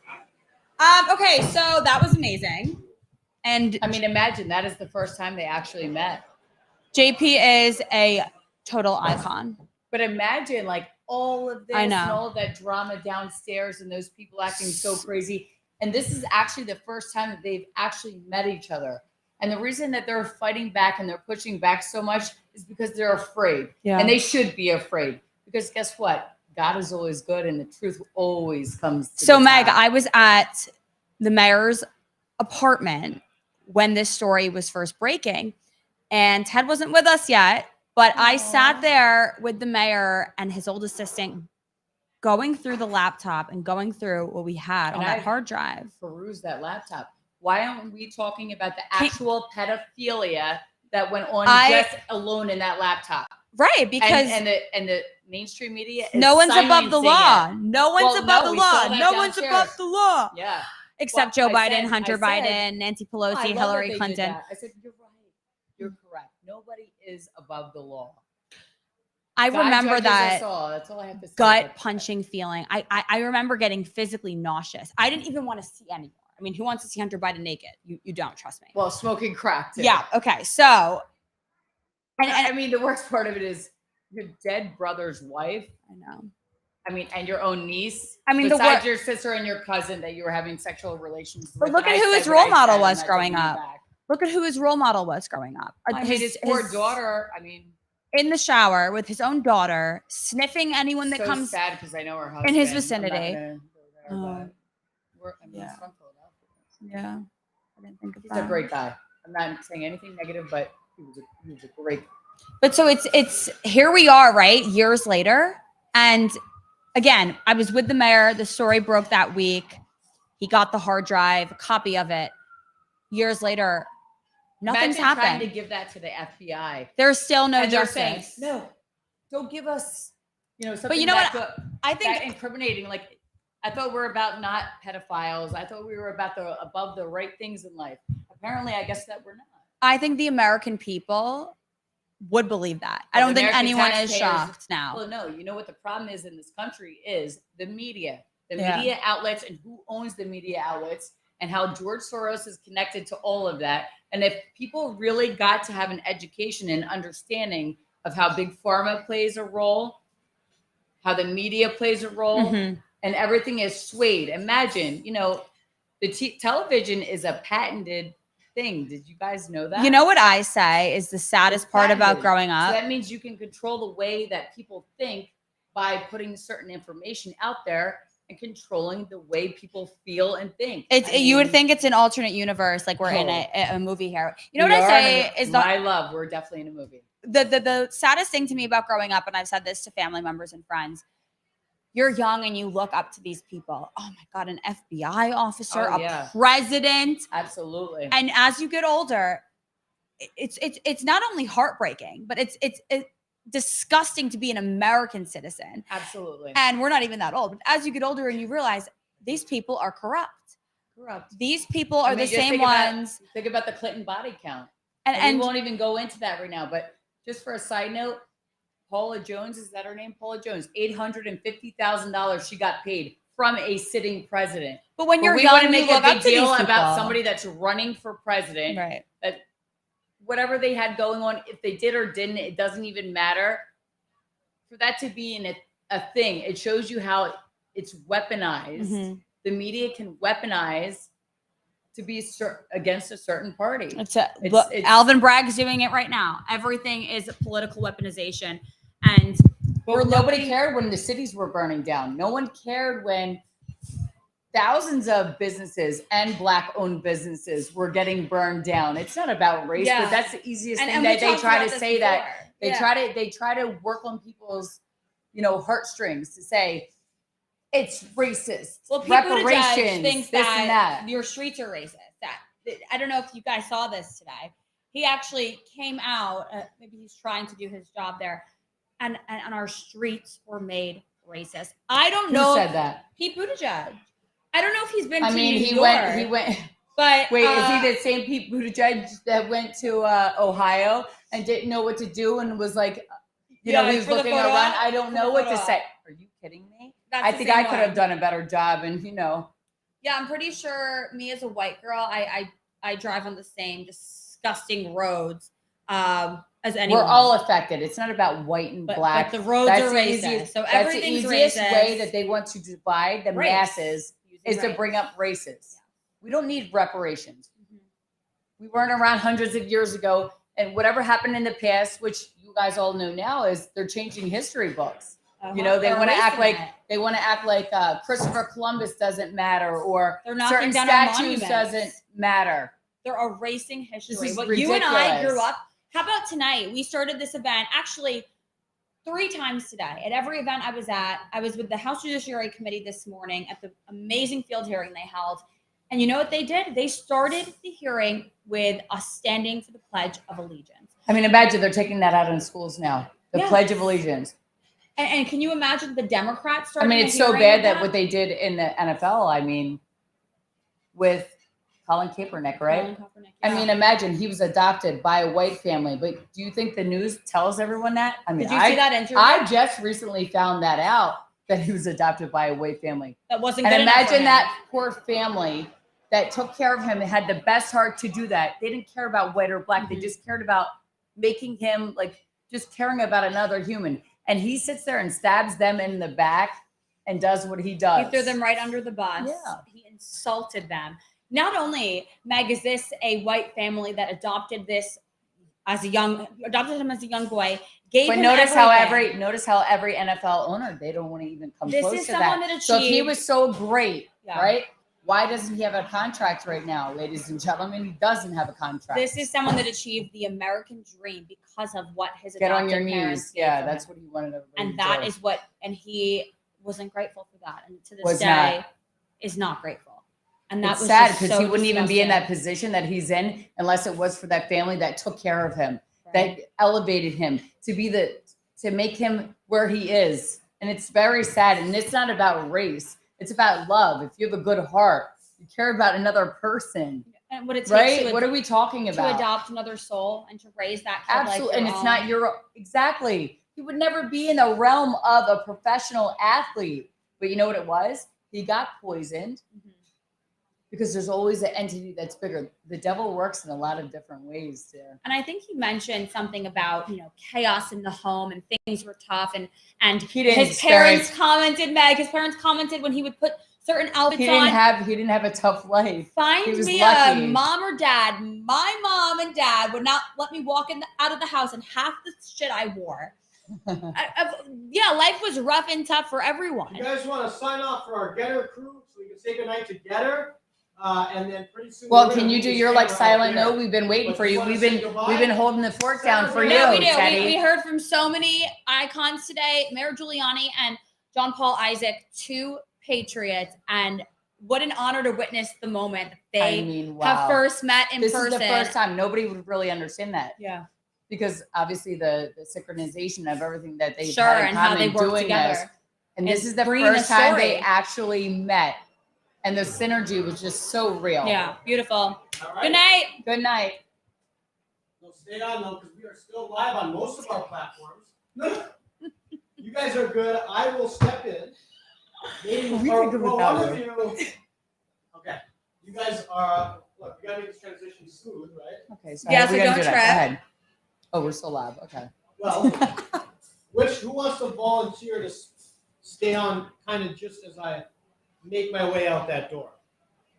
Okay, so that was amazing. And I mean, imagine that is the first time they actually met. JP is a total icon. But imagine like all of this I and know. all that drama downstairs and those people acting so crazy. And this is actually the first time that they've actually met each other. And the reason that they're fighting back and they're pushing back so much is because they're afraid. Yeah. And they should be afraid. Because guess what? God is always good and the truth always comes to So the Meg, top. I was at the mayor's apartment when this story was first breaking, and Ted wasn't with us yet, but I sat there with the mayor and his old assistant going through the laptop and going through what we had And on that I- hard drive. peruse that laptop. Why aren't we talking about the actual pedophilia that went on just alone in that laptop? Right, because and the mainstream media is no one's above the silencing law. it. No one's Well, above no, the we law. saw that No one's above downstairs. the law. Yeah. Except Well, Joe I Biden, said- Hunter I said- Biden, Nancy I Pelosi, love that Hillary they did Clinton. that. I said, you're right. You're correct. Nobody is above the law. I God remember judges us that all. That's all I have to say. gut punching feeling. I remember getting physically nauseous. I didn't even want to see anymore. I mean, who wants to see Hunter Biden naked? You don't, trust me. Well, smoking crack. Too. Yeah. Okay. So, And I mean, the worst part of it is your dead brother's wife. I know. I mean, and your own niece. I mean, the besides wor- your sister and your cousin that you were having sexual relations with. But look And at I who said his what role I model said, was and that growing doesn't mean up. back. Look at who his role model was growing up. I mean, his poor daughter. I mean, in the shower with his own daughter, sniffing anyone that so comes. sad because I know her husband in his I'm not vicinity. gonna go there, Oh. but I mean, he's Yeah. from Philadelphia. Yeah. I didn't think of He's that. a great guy. I'm not saying anything negative, but he was a great. But so it's here we are, right? Years later. And again, I was with the mayor. The story broke that week. He got the hard drive, a copy of it. Years later, nothing's Imagine trying to happened. give that to the FBI. There's still no and they're saying, justice. no, don't give us, something you know that what? go- I that think incriminating. Like, I thought we were about not pedophiles. I thought we were about the above the right things in life. Apparently, I guess that we're not. the American people would believe that. I Well, don't the think American anyone is taxpayers- shocked now. Well, no, you know what the problem is in this country is the media. The Yeah. media outlets and who owns the media outlets and how George Soros is connected to all of that. And if people really got to have an education and understanding of how big pharma plays a role, how the media plays a role, Mhm. and everything is swayed. Imagine, the television is a patented thing. Did you guys know that? You know what I say is the saddest part about patented. growing So up? that means you can control the way that people think by putting certain information out there and controlling the way people feel and think. You would think it's an alternate universe, like we're in a movie here. You know we what I are say in is my love. We're definitely in a movie. The saddest thing to me about growing up, and I've said this to family members and friends, you're young and you look up to these people. Oh my God, an FBI officer, a president. Absolutely. And as you get older, it's not only heartbreaking, but it's disgusting to be an American citizen. Absolutely. And we're not even that old. But as you get older and you realize these people are corrupt. These people are the same ones. Think about the Clinton body count. And we won't even go into that right now. But just for a side note, Paula Jones, is that her name? Paula Jones, $850,000 she got paid from a sitting president. But when you're we young, want to make you a look up big to these deal people. about somebody that's running for president. Right. That whatever they had going on, if they did or didn't, it doesn't even matter. For that to be in a thing, it shows you how it's weaponized. Mm-hmm. The media can weaponize to be against a certain party. It's Alvin Bragg's doing it right now. Everything is political weaponization. And nobody cared when the cities were burning down. No one cared when thousands of businesses and Black-owned businesses were getting burned down. It's not about race, but that's the easiest thing that they try to say that. They try to work on people's, heartstrings to say it's racist. Well, reparations, thinks this and that. Your streets are racist. I don't know if you guys saw this today. He actually came out. Maybe he's trying to do his job there, and our streets were made racist. I don't know. Who said that? Pete Buttigieg. I don't know if he's been to New he York. went. But wait, is he the same Pete Buttigieg that went to Ohio and didn't know what to do and was like, he was looking around? I don't know what to say. Are you kidding me? I think I could have done a better job, and Yeah, I'm pretty sure me as a white girl, I drive on the same disgusting roads as anyone. We're all affected. It's not about white and black. But the roads are racist. So everything's the easiest racist. way that they want to divide the masses is to bring up races. Yeah. We don't need reparations. Mm-hmm. We weren't around hundreds of years ago, and whatever happened in the past, which you guys all know now, is they're changing history books. They want to act like Christopher Columbus doesn't matter, or certain statues doesn't matter. They're erasing history. This is what ridiculous. You and I grew up. How about tonight? We started this event actually 3 times today. At every event I was at, I was with the House Judiciary Committee this morning at the amazing field hearing they held. And you know what they did? They started the hearing with us standing for the Pledge of Allegiance. I mean, imagine they're taking that out in schools now. The Pledge of Allegiance. And can you imagine the Democrats starting? I mean, it's so bad that what they did in the NFL, I mean, with Colin Kaepernick, right? I mean, imagine he was adopted by a white family, but do you think the news tells everyone that? I mean, did you see that interview? I just recently found that out, that he was adopted by a white family. That wasn't good enough for him. And imagine that poor family that took care of him and had the best heart to do that. They didn't care about white or black. Mm-hmm. They just cared about making him, just caring about another human. And he sits there and stabs them in the back and does what he does. He threw them right under the bus. Yeah. He insulted them. Not only, Meg, is this a white family that adopted him as a young boy, gave him notice everything. how every NFL owner, they don't want to even come close to that. This is someone that achieved. So if he was so great, right? Why doesn't he have a contract right now, ladies and gentlemen? He doesn't have a contract. This is someone that achieved the American dream because of what his Get adopted on your parents knees. did Yeah, for that's him. what he wanted everybody And to that do. is what, and he wasn't grateful for that. And to this Was day, not. is not grateful. And that It's was sad just because so he wouldn't even be in disgusting. that position that he's in unless it was for that family that took care of him, Right. that elevated him to make him where he is. And it's very sad. And it's not about race. It's about love. If you have a good heart, you care about another person. And what it takes Right? What are we talking about? to adopt another soul and to raise that kid Absolutely. like And your it's own. not your, exactly. He would never be in the realm of a professional athlete. But you know what it was? He got poisoned. Mhm. Because there's always an entity that's bigger. The devil works in a lot of different ways there. And I think you mentioned something about, chaos in the home and things were tough. And He didn't his parents commented, Meg, his parents commented when he would put certain outfits He on. didn't have a tough life. Find He was me lucky. a mom or dad. My mom and dad would not let me walk out of the house in half the shit I wore. Yeah, life was rough and tough for everyone. You guys want to sign off for our Getter crew so we can say goodnight to Getter? And then pretty soon. Well, can you do your like silent note? We've been waiting for you. We've been holding the fort down for you. No, we do. Teddy. We heard from so many icons today, Mayor Giuliani and John Paul Isaac, two patriots, and what an honor to witness the moment that they have first met in person. This is the first time. Nobody would really understand that. Yeah. Because obviously the synchronization of everything that they've had in and how they work together. This. And this is the first time they actually met. And the synergy was just so real. Yeah, beautiful. All right. Good night. Good night. So stay on though, because we are still live on most of our platforms. You guys are good. I will step in. Maybe one of you. Okay. You guys are. Look, we gotta make this transition smooth, right? Okay. So yeah. So don't trip. Oh, we're still live. Okay. Well, who wants to volunteer to stay on, kind of just as I make my way out that door?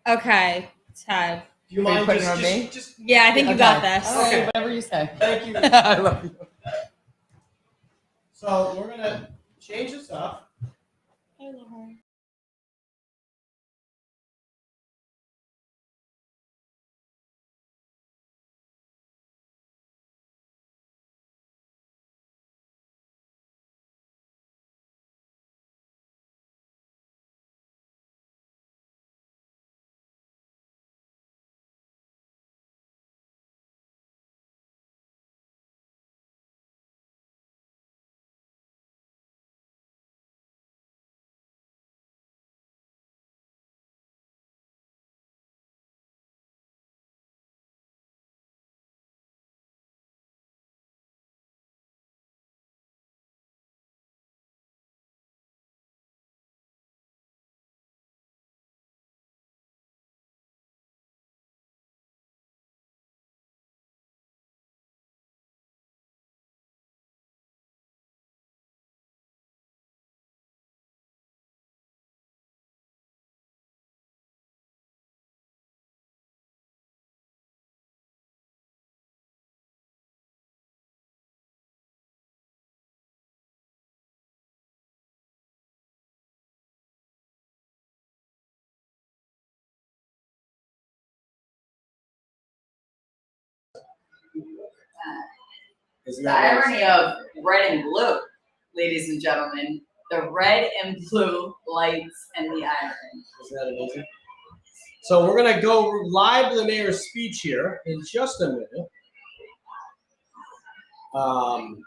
Okay, Ted. Do you mind putting on me? Yeah, I think you got this. Okay, whatever you say. Thank you. I love you. So we're gonna change this up. I love her. The irony of red and blue, ladies and gentlemen. The red and blue lights and the irony. Isn't that amazing? So we're gonna go live to the mayor's speech here in just a minute. Well,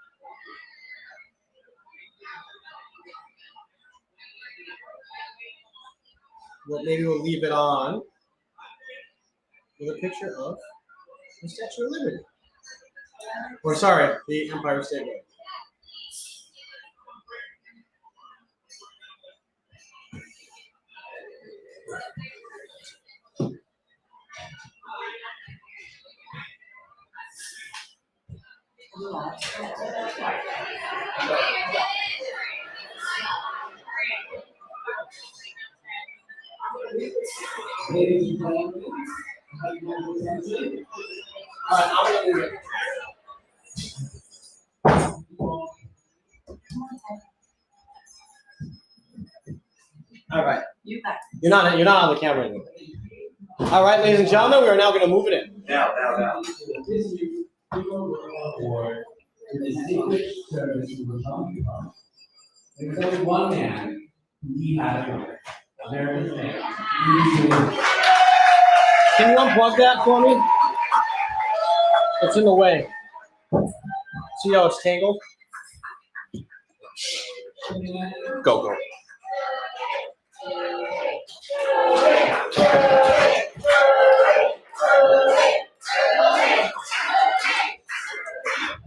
maybe we'll leave it on with a picture of the Statue of Liberty. Or sorry, the Empire State Building. All right. You're not on the camera anymore. All right, ladies and gentlemen, we are now going to move it in. Now. There's only one man who he had a number. America's man. Can you unplug that for me? It's in the way. See how it's tangled? Go.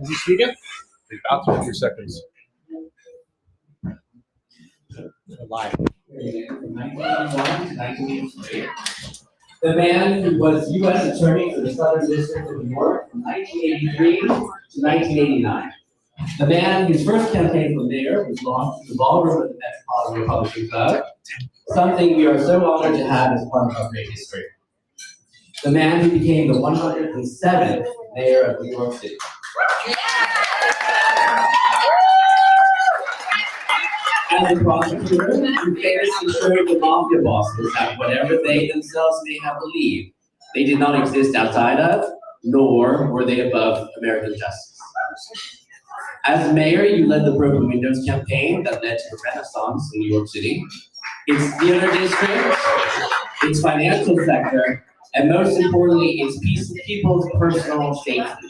Is he speaking? About 2 seconds. Live. From 1981 to 1983. The man who was U.S. Attorney for the Southern District of New York from 1983 to 1989. The man whose first campaign for mayor was launched in the ballroom of the Metropolitan Republican Club, something we are so honored to have as part of our great history. The man who became the 107th mayor of New York City. as a prosecutor who famously showed the mafia bosses that whatever they themselves may have believed, they did not exist outside of, nor were they above American justice. As mayor, you led the Broken Windows campaign that led to the Renaissance in New York City, its theater district, its financial sector, and most importantly, its people's personal safety.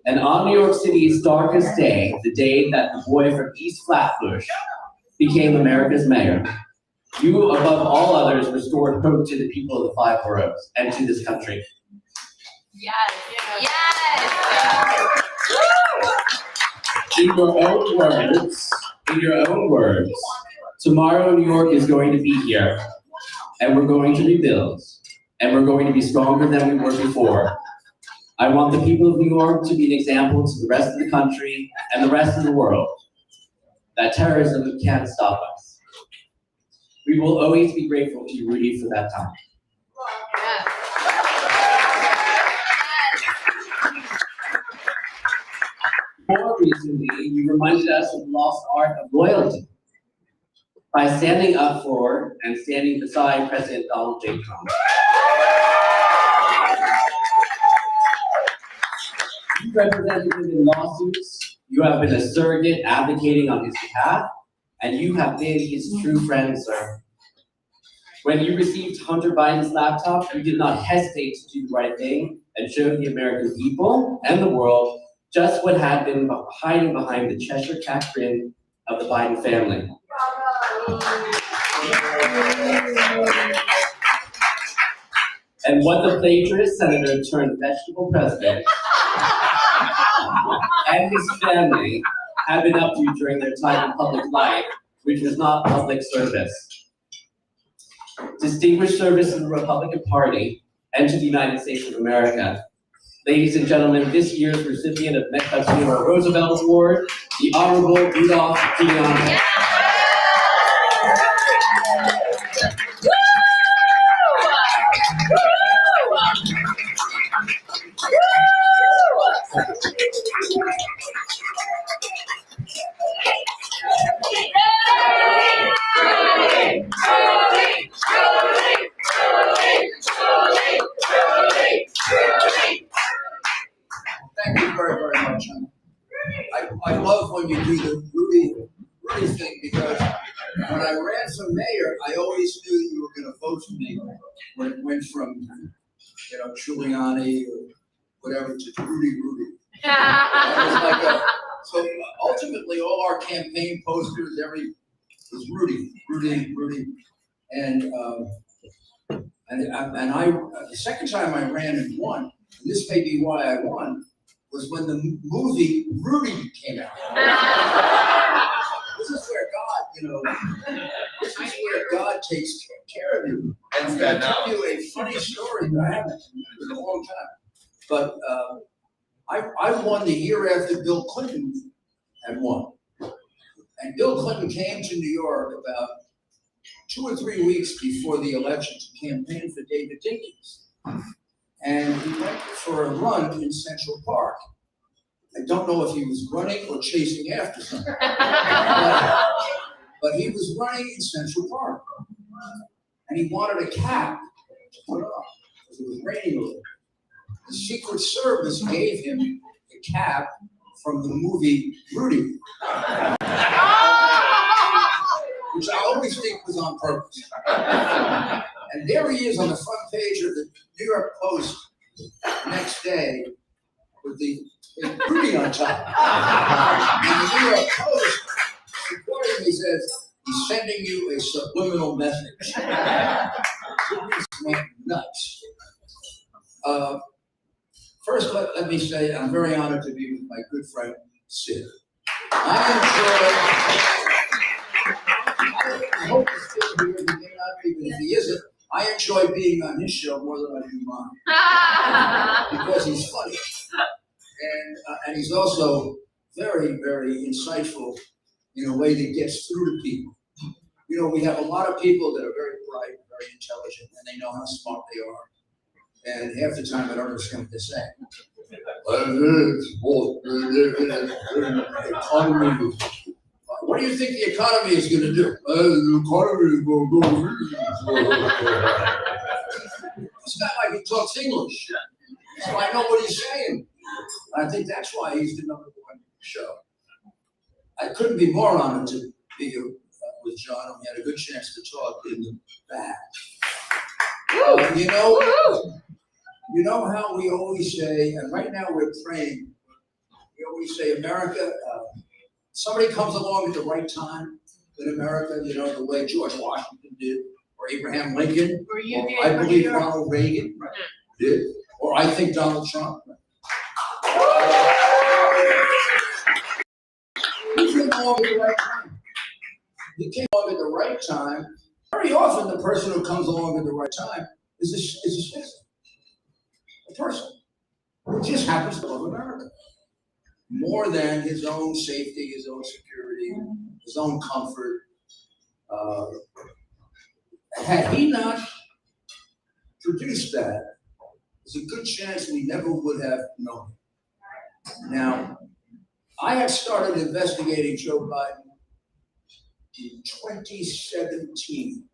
And on New York City's darkest day, the day that the boy from East Flatbush became America's mayor, you, above all others, restored hope to the people of the five boroughs and to this country. Yes. Yes. In your own words, tomorrow New York is going to be here, and we're going to rebuild, and we're going to be stronger than we were before. I want the people of New York to be an example to the rest of the country and the rest of the world that terrorism can't stop us. We will always be grateful to you, Rudy, for that time. More recently, you reminded us of the lost art of loyalty by standing up for and standing beside President Donald J. Trump. You represented him in lawsuits, you have been a surrogate advocating on his behalf, and you have been his true friend, sir. When you received Hunter Biden's laptop, you did not hesitate to do the right thing and show the American people and the world just what had been hiding behind the Cheshire Cat grin of the Biden family. And what the plagiarist senator turned vegetable president and his family have been up to during their time in public life, which was not public service. Distinguished service to the Republican Party and to the United States of America. Ladies and gentlemen, this year's recipient of Metcalf Theodore Roosevelt Award, the Honorable Rudolph Giuliani. Thank you very, very much. I love when you do the Rudy thing, because when I ran for mayor, I always knew you were going to vote for me when it went from, Giuliani or whatever to Rudy. That was like so ultimately all our campaign posters, was Rudy. And I the second time I ran and won, and this may be why I won, was when the movie Rudy came out. This is where God takes care of you. And I'll tell you a funny story that I haven't in a long time. But I won the year after Bill Clinton had won. And Bill Clinton came to New York about 2 or 3 weeks before the election to campaign for David Dinkins. And he went for a run in Central Park. I don't know if he was running or chasing after something. But he was running in Central Park. And he wanted a cap to put on because it was raining a little. The Secret Service gave him a cap from the movie Rudy, which I always think was on purpose. And there he is on the front page of the New York Post the next day with the Rudy on top. And the New York Post reportedly says, he's sending you a subliminal message. This went nuts. First, let me say I'm very honored to be with my good friend, Sid. I hope he's still here, he may not be, but if he isn't, I enjoy being on his show more than I do mine. Because he's funny. And he's also very, very insightful in a way that gets through to people. We have a lot of people that are very bright, very intelligent, and they know how smart they are. And half the time I don't understand what they're saying. What what do you think the economy is going to do? The economy is going to go. This guy like he talks English, so I know what he's saying. I think that's why he's the #1 show. I couldn't be more honored to be with John. We had a good chance to talk in the back. You know how we always say, and right now we're praying. We always say, America. Somebody comes along at the right time in America. You know, the way George Washington did, or Abraham Lincoln, or I believe Ronald Reagan did, or I think Donald Trump. He came along at the right time. He came along at the right time. Very often, the person who comes along at the right time is a citizen, a person who just happens to love America more than his own safety, his own security, his own comfort. Had he not produced that, there's a good chance we never would have known. Now, I had started investigating Joe Biden in 2017,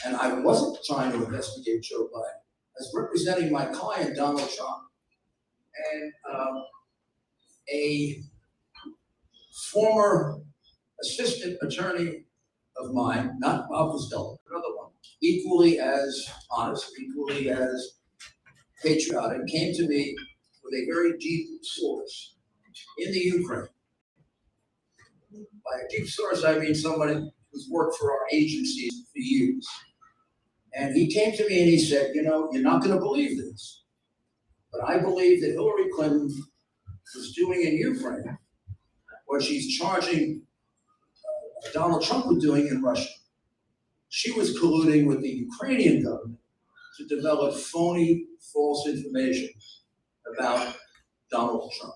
and I wasn't trying to investigate Joe Biden. I was representing my client, Donald Trump, and a former assistant attorney of mine, not Bob Costello, another one, equally as honest, equally as patriotic, came to me with a very deep source in the Ukraine. By a deep source, I mean somebody who's worked for our agencies for years. And he came to me and he said, you know, you're not going to believe this, but I believe that Hillary Clinton was doing in Ukraine what she's charging Donald Trump with doing in Russia. She was colluding with the Ukrainian government to develop phony, false information about Donald Trump.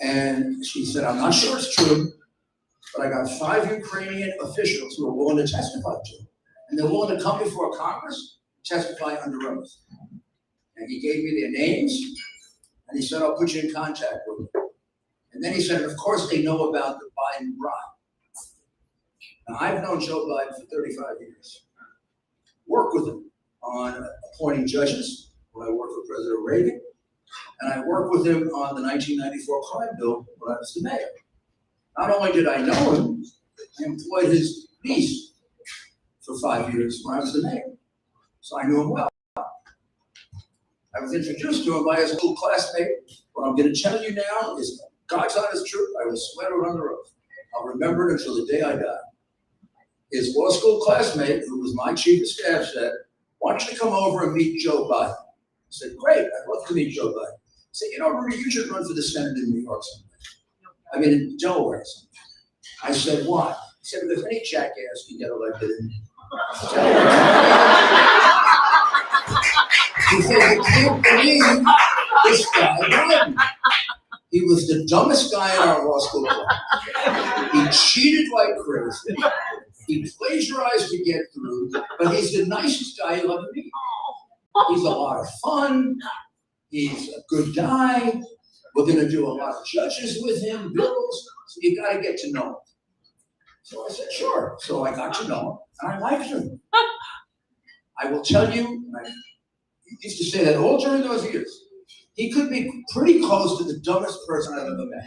And she said, I'm not sure it's true, but I got 5 Ukrainian officials who are willing to testify to it. And they're willing to come before Congress, testify under oath. And he gave me their names, and he said, I'll put you in contact with them. And then he said, of course, they know about the Biden bribe. Now, I've known Joe Biden for 35 years. Worked with him on appointing judges when I worked for President Reagan. And I worked with him on the 1994 crime bill when I was the mayor. Not only did I know him, I employed his niece for 5 years when I was the mayor. So I knew him well. I was introduced to him by his little classmate. What I'm going to tell you now is God's honest truth. I will swear it under oath. I'll remember it until the day I die. His law school classmate, who was my chief of staff, said, why don't you come over and meet Joe Biden? I said, great, I'd love to meet Joe Biden. He said, you know, Rudy, you should run for the Senate in New York someday. I mean, in Delaware someday. I said, why? He said, because any jackass can get elected in He said, you can't believe this guy Biden. He was the dumbest guy in our law school class. He cheated like crazy. He plagiarized to get through, but he's the nicest guy you'll ever meet. He's a lot of fun. He's a good guy. We're going to do a lot of judges with him, bills. So you got to get to know him. So I said, sure. So I got to know him, and I liked him. I will tell you, I used to say that all during those years, he could be pretty close to the dumbest person I've ever met.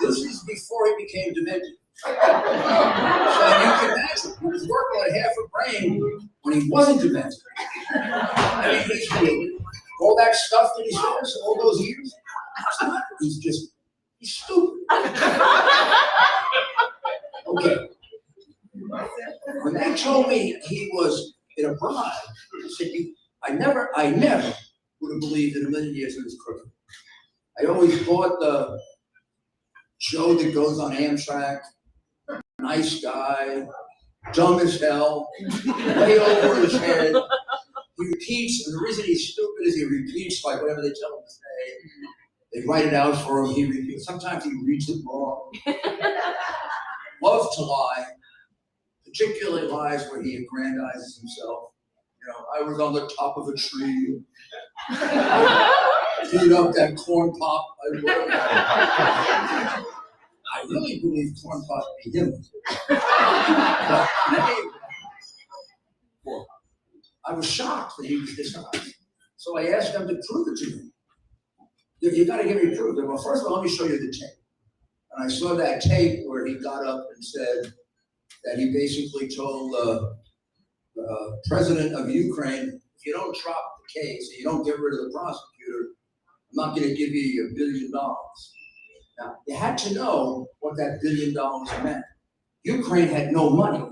This is before he became demented. So you can imagine, he was working on half a brain when he wasn't demented. I mean, he's all that stuff that he says all those years, he's stupid. Okay. When they told me he was in a bribe, I said, I never would have believed in a million years he was crooked. I always thought the Joe that goes on Amtrak, nice guy, dumb as hell, way over his head. He repeats, and the reason he's stupid is he repeats like whatever they tell him to say. They write it out for him, he repeats. Sometimes he reads it wrong. Love to lie, particularly lies where he aggrandizes himself. You know, I was on the top of a tree. Cleaned up that corn pop I wrote. I really believe corn pot made him. But I was shocked that he was dishonest. So I asked them to prove it to me. You got to give me proof. Well, first of all, let me show you the tape. And I saw that tape where he got up and said that he basically told the president of Ukraine, if you don't drop the case, you don't get rid of the prosecutor, I'm not going to give you $1 billion. Now, you had to know what that $1 billion meant. Ukraine had no money.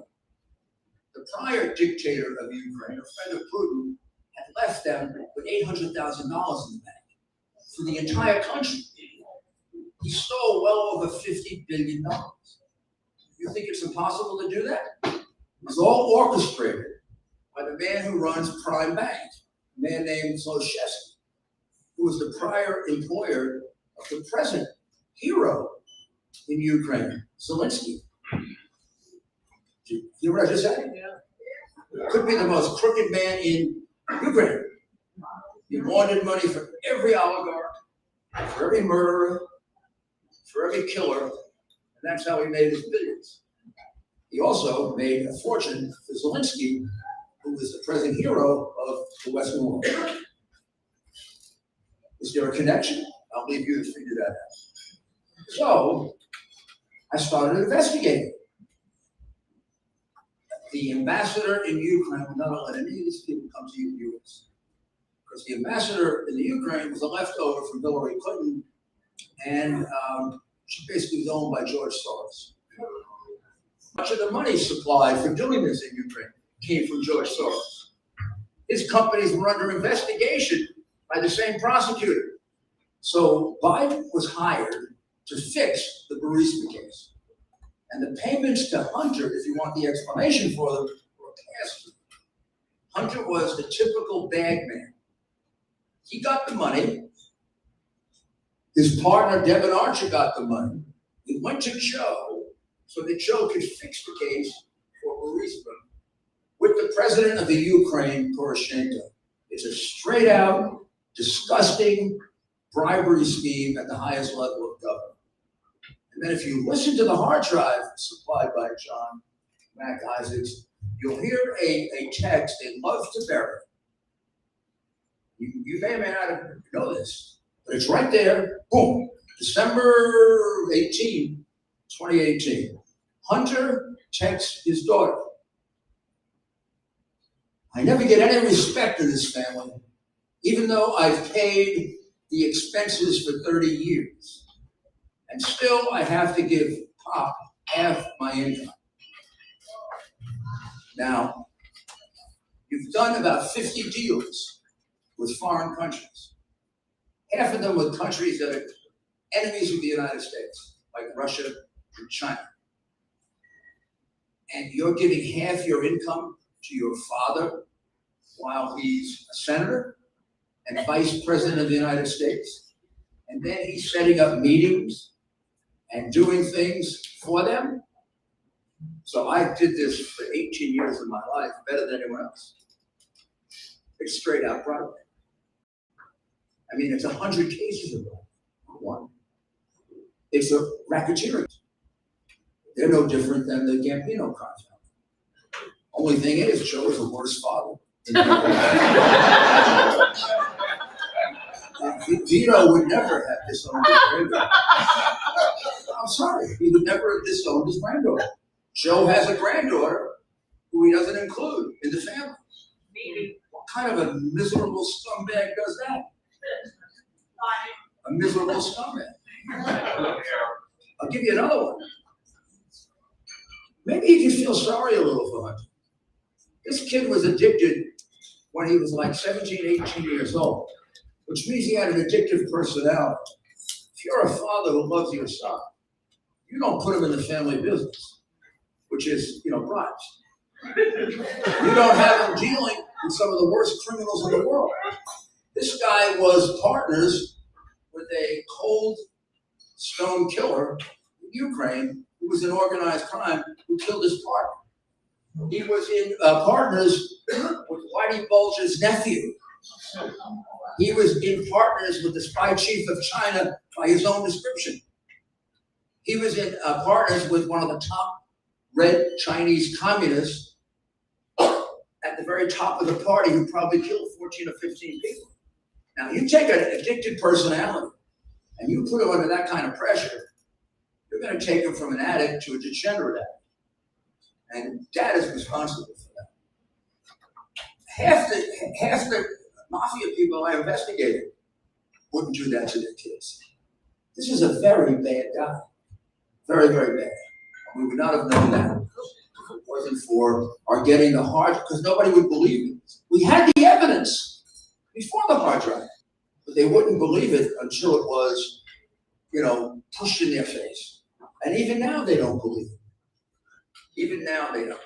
The prior dictator of Ukraine, a friend of Putin, had left them with $800,000 in the bank for the entire country. He stole well over $50 billion. You think it's impossible to do that? It was all orchestrated by the man who runs Prime Bank, a man named Zlochevsky, who was the prior employer of the present hero in Ukraine, Zelensky. You hear what I just said? Yeah. Could be the most crooked man in Ukraine. He wanted money for every oligarch, for every murderer, for every killer, and that's how he made his billions. He also made a fortune for Zelensky, who was the present hero of the Western world. Is there a connection? I'll leave you to figure that out. So I started investigating. The ambassador in Ukraine would not let any of these people come to the U.S. because the ambassador in the Ukraine was a leftover from Hillary Clinton, and she basically was owned by George Soros. Much of the money supplied for doing this in Ukraine came from George Soros. His companies were under investigation by the same prosecutor. So Biden was hired to fix the Burisma case. And the payments to Hunter, if you want the explanation for them, were passed through. Hunter was the typical bag man. He got the money. His partner, Devin Archer, got the money. He went to Joe so that Joe could fix the case for Burisma with the president of the Ukraine, Poroshenko. It's a straight out, disgusting bribery scheme at the highest level of government. And then if you listen to the hard drive supplied by John Mac Isaacs, you'll hear a text they love to bury. You may or may not know this, but it's right there. Boom. December 18, 2018. Hunter texts his daughter. I never get any respect in this family, even though I've paid the expenses for 30 years. And still, I have to give Pop half my income. Now, you've done about 50 deals with foreign countries. Half of them with countries that are enemies of the United States, like Russia and China. And you're giving half your income to your father while he's a senator and vice president of the United States. And then he's setting up meetings and doing things for them. So I did this for 18 years of my life, better than anyone else. It's straight out bribery. I mean, it's 100 cases of one. It's a racketeering. They're no different than the Gambino crime family. Only thing is, Joe is a worse father. Vito would never have disowned his granddaughter. I'm sorry, he would never have disowned his granddaughter. Joe has a granddaughter who he doesn't include in the family. What kind of a miserable scumbag does that? A miserable scumbag. I'll give you another one. Maybe you can feel sorry a little for Hunter. This kid was addicted when he was like 17, 18 years old, which means he had an addictive personality. If you're a father who loves your son, you don't put him in the family business, which is, bribes. You don't have him dealing with some of the worst criminals in the world. This guy was partners with a cold stone killer in Ukraine who was in organized crime who killed his partner. He was in partners with Whitey Bulge's nephew. He was in partners with the spy chief of China by his own description. He was in partners with one of the top red Chinese communists at the very top of the party who probably killed 14 or 15 people. Now, you take an addicted personality and you put him under that kind of pressure, you're going to take him from an addict to a degenerate addict. And Dad is responsible for that. Half the mafia people I investigated wouldn't do that to their kids. This is a very bad guy. Very, very bad. We would not have known that if it wasn't for our getting the hard, because nobody would believe it. We had the evidence before the hard drive, but they wouldn't believe it until it was, pushed in their face. And even now they don't believe it. Even now they don't.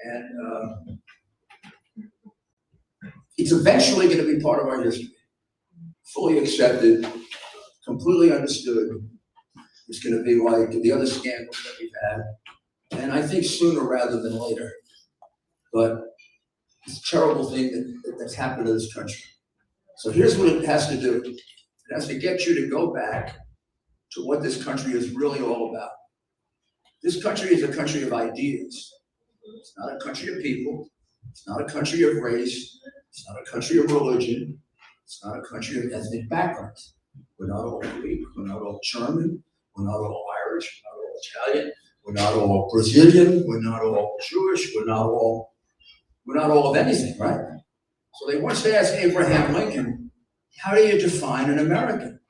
And it's eventually going to be part of our history. Fully accepted, completely understood. It's going to be like the other scandals that we've had. And I think sooner rather than later. But it's a terrible thing that's happened to this country. So here's what it has to do. It has to get you to go back to what this country is really all about. This country is a country of ideas. It's not a country of people. It's not a country of race. It's not a country of religion. It's not a country of ethnic backgrounds. We're not all Greek. We're not all German. We're not all Irish. We're not all Italian. We're not all Brazilian. We're not all Jewish. We're not all of anything, right? So they once asked Abraham Lincoln, how do you define an American?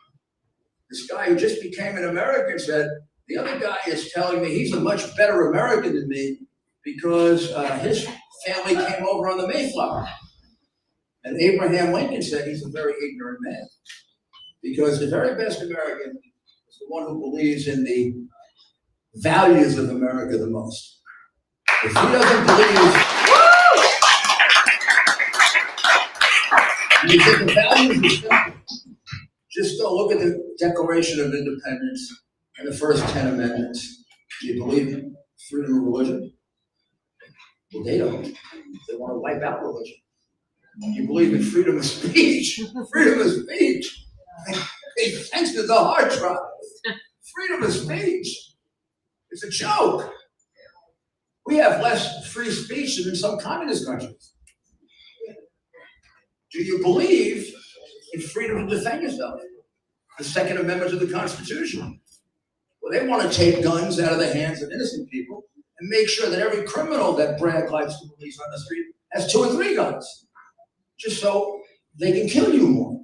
This guy who just became an American said, the other guy is telling me he's a much better American than me because his family came over on the Mayflower. And Abraham Lincoln said he's a very ignorant man because the very best American is the one who believes in the values of America the most. If he doesn't believe in the values, just go look at the Declaration of Independence and the first 10 amendments. Do you believe in freedom of religion? Well, they don't. They want to wipe out religion. You believe in freedom of speech. Freedom of speech. Thanks to the hard drive. Freedom of speech. It's a joke. We have less free speech than in some communist countries. Do you believe in freedom to defend yourself? The Second Amendment to the Constitution. Well, they want to take guns out of the hands of innocent people and make sure that every criminal that Bragg likes to release on the street has 2 or 3 guns, just so they can kill you more.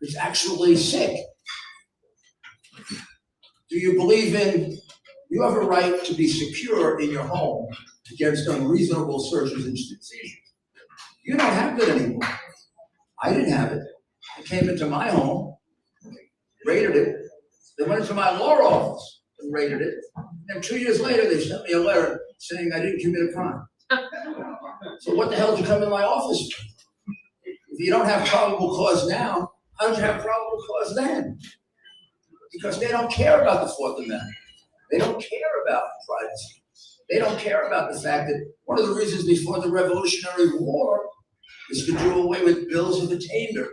It's actually sick. Do you believe in, you have a right to be secure in your home against unreasonable searches and seizures? You don't have that anymore. I didn't have it. They came into my home, raided it. They went into my law office and raided it. And 2 years later, they sent me a letter saying I didn't commit a crime. So what the hell did you come to my office for? If you don't have probable cause now, how did you have probable cause then? Because they don't care about the Fourth Amendment. They don't care about privacy. They don't care about the fact that one of the reasons before the Revolutionary War is to do away with bills of attainder,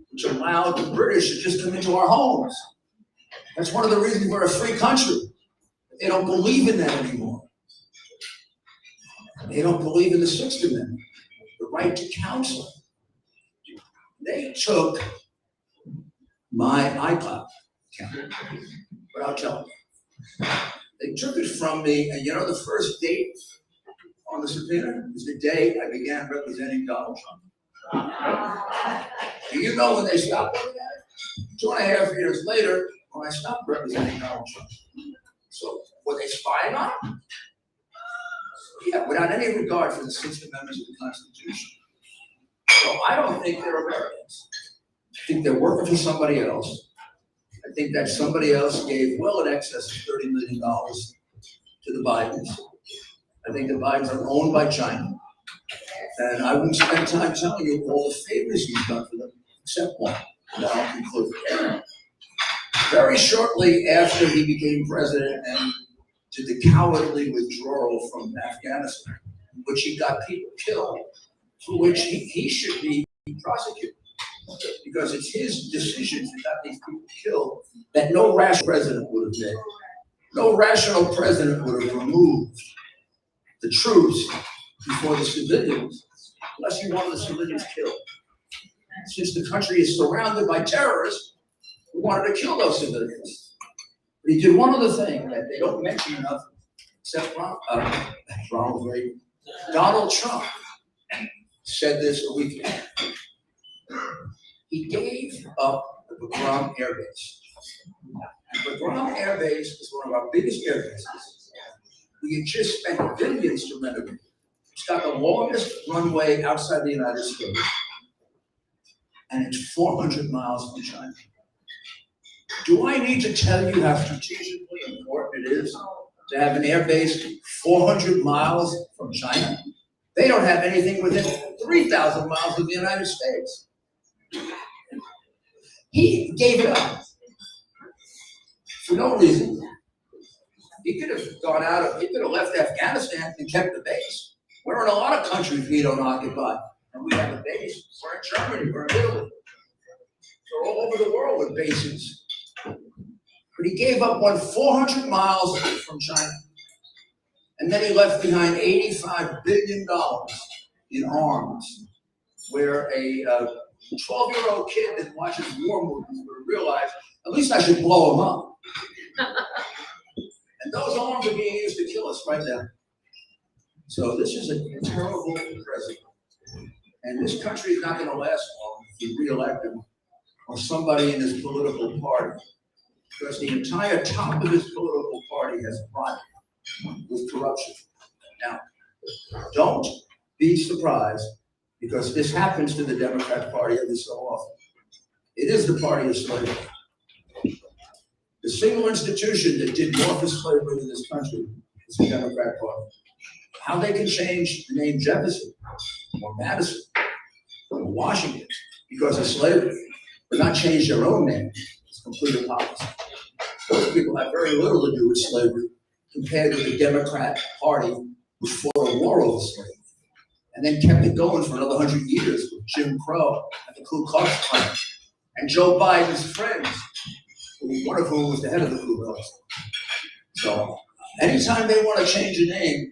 which allowed the British to just come into our homes. That's one of the reasons we're a free country. They don't believe in that anymore. They don't believe in the Sixth Amendment, the right to counsel. They took my iCloud account, but I'll tell you. They took it from me, and the first date on the subpoena is the day I began representing Donald Trump. Do you know when they stopped doing that? 2.5 years later, when I stopped representing Donald Trump. So, were they spying on him? Yeah, without any regard for the Sixth Amendment of the Constitution. So I don't think they're Americans. I think they're working for somebody else. I think that somebody else gave well in excess of $30 million to the Bidens. I think the Bidens are owned by China. And I wouldn't spend time telling you all the favors he's done for them, except one, and I'll conclude. Very shortly after he became president and did the cowardly withdrawal from Afghanistan, in which he got people killed, for which he should be prosecuted. because it's his decisions that got these people killed that no rational president would have made. No rational president would have removed the troops before the civilians, unless you wanted the civilians killed. Since the country is surrounded by terrorists, we wanted to kill those civilians. But he did one other thing that they don't mention enough, except Ronald Reagan. Donald Trump said this a week ago. He gave up the Bagram Air Base. Bagram Air Base is one of our biggest air bases. We had just spent billions to renovate. It's got the longest runway outside the United States, and it's 400 miles from China. Do I need to tell you how strategically important it is to have an air base 400 miles from China? They don't have anything within 3,000 miles of the United States. He gave it up for no reason. He could have gone out, he could have left Afghanistan and kept the base. We're in a lot of countries we don't occupy, and we have a base. We're in Germany, we're in Italy. We're all over the world with bases. But he gave up 400 miles from China. And then he left behind $85 billion in arms, where a 12-year-old kid that watches war movies would realize, at least I should blow him up. And those arms are being used to kill us right now. So this is a terrible president. And this country is not going to last long if you re-elect him or somebody in his political party, because the entire top of his political party has rotted with corruption. Now, don't be surprised, because this happens to the Democrat Party every so often. It is the party of slavery. The single institution that did more for slavery in this country is the Democrat Party. How they can change the name Jefferson or Madison or Washington because of slavery, but not change their own name, is complete opposite. Those people have very little to do with slavery compared with the Democrat Party, which fought a war over slavery and then kept it going for another 100 years with Jim Crow and the Ku Klux Klan and Joe Biden's friends, one of whom was the head of the Ku Klux Klan. So anytime they want to change a name,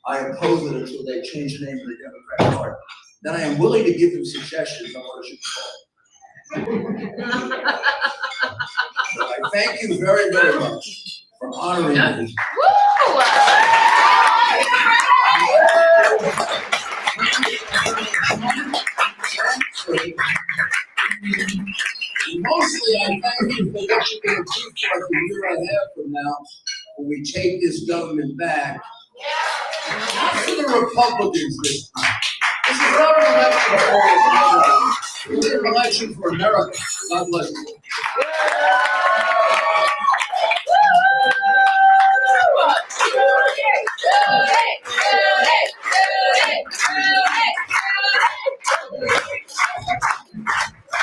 I oppose it until they change the name of the Democrat Party. Then I am willing to give them suggestions on what it should be called. So I thank you very, very much for honoring me. Mostly, I thank you for what you're going to do for us a year and a half from now when we take this government back. Not for the Republicans this time. This is not an election for all of us. This is an election for America. God bless you.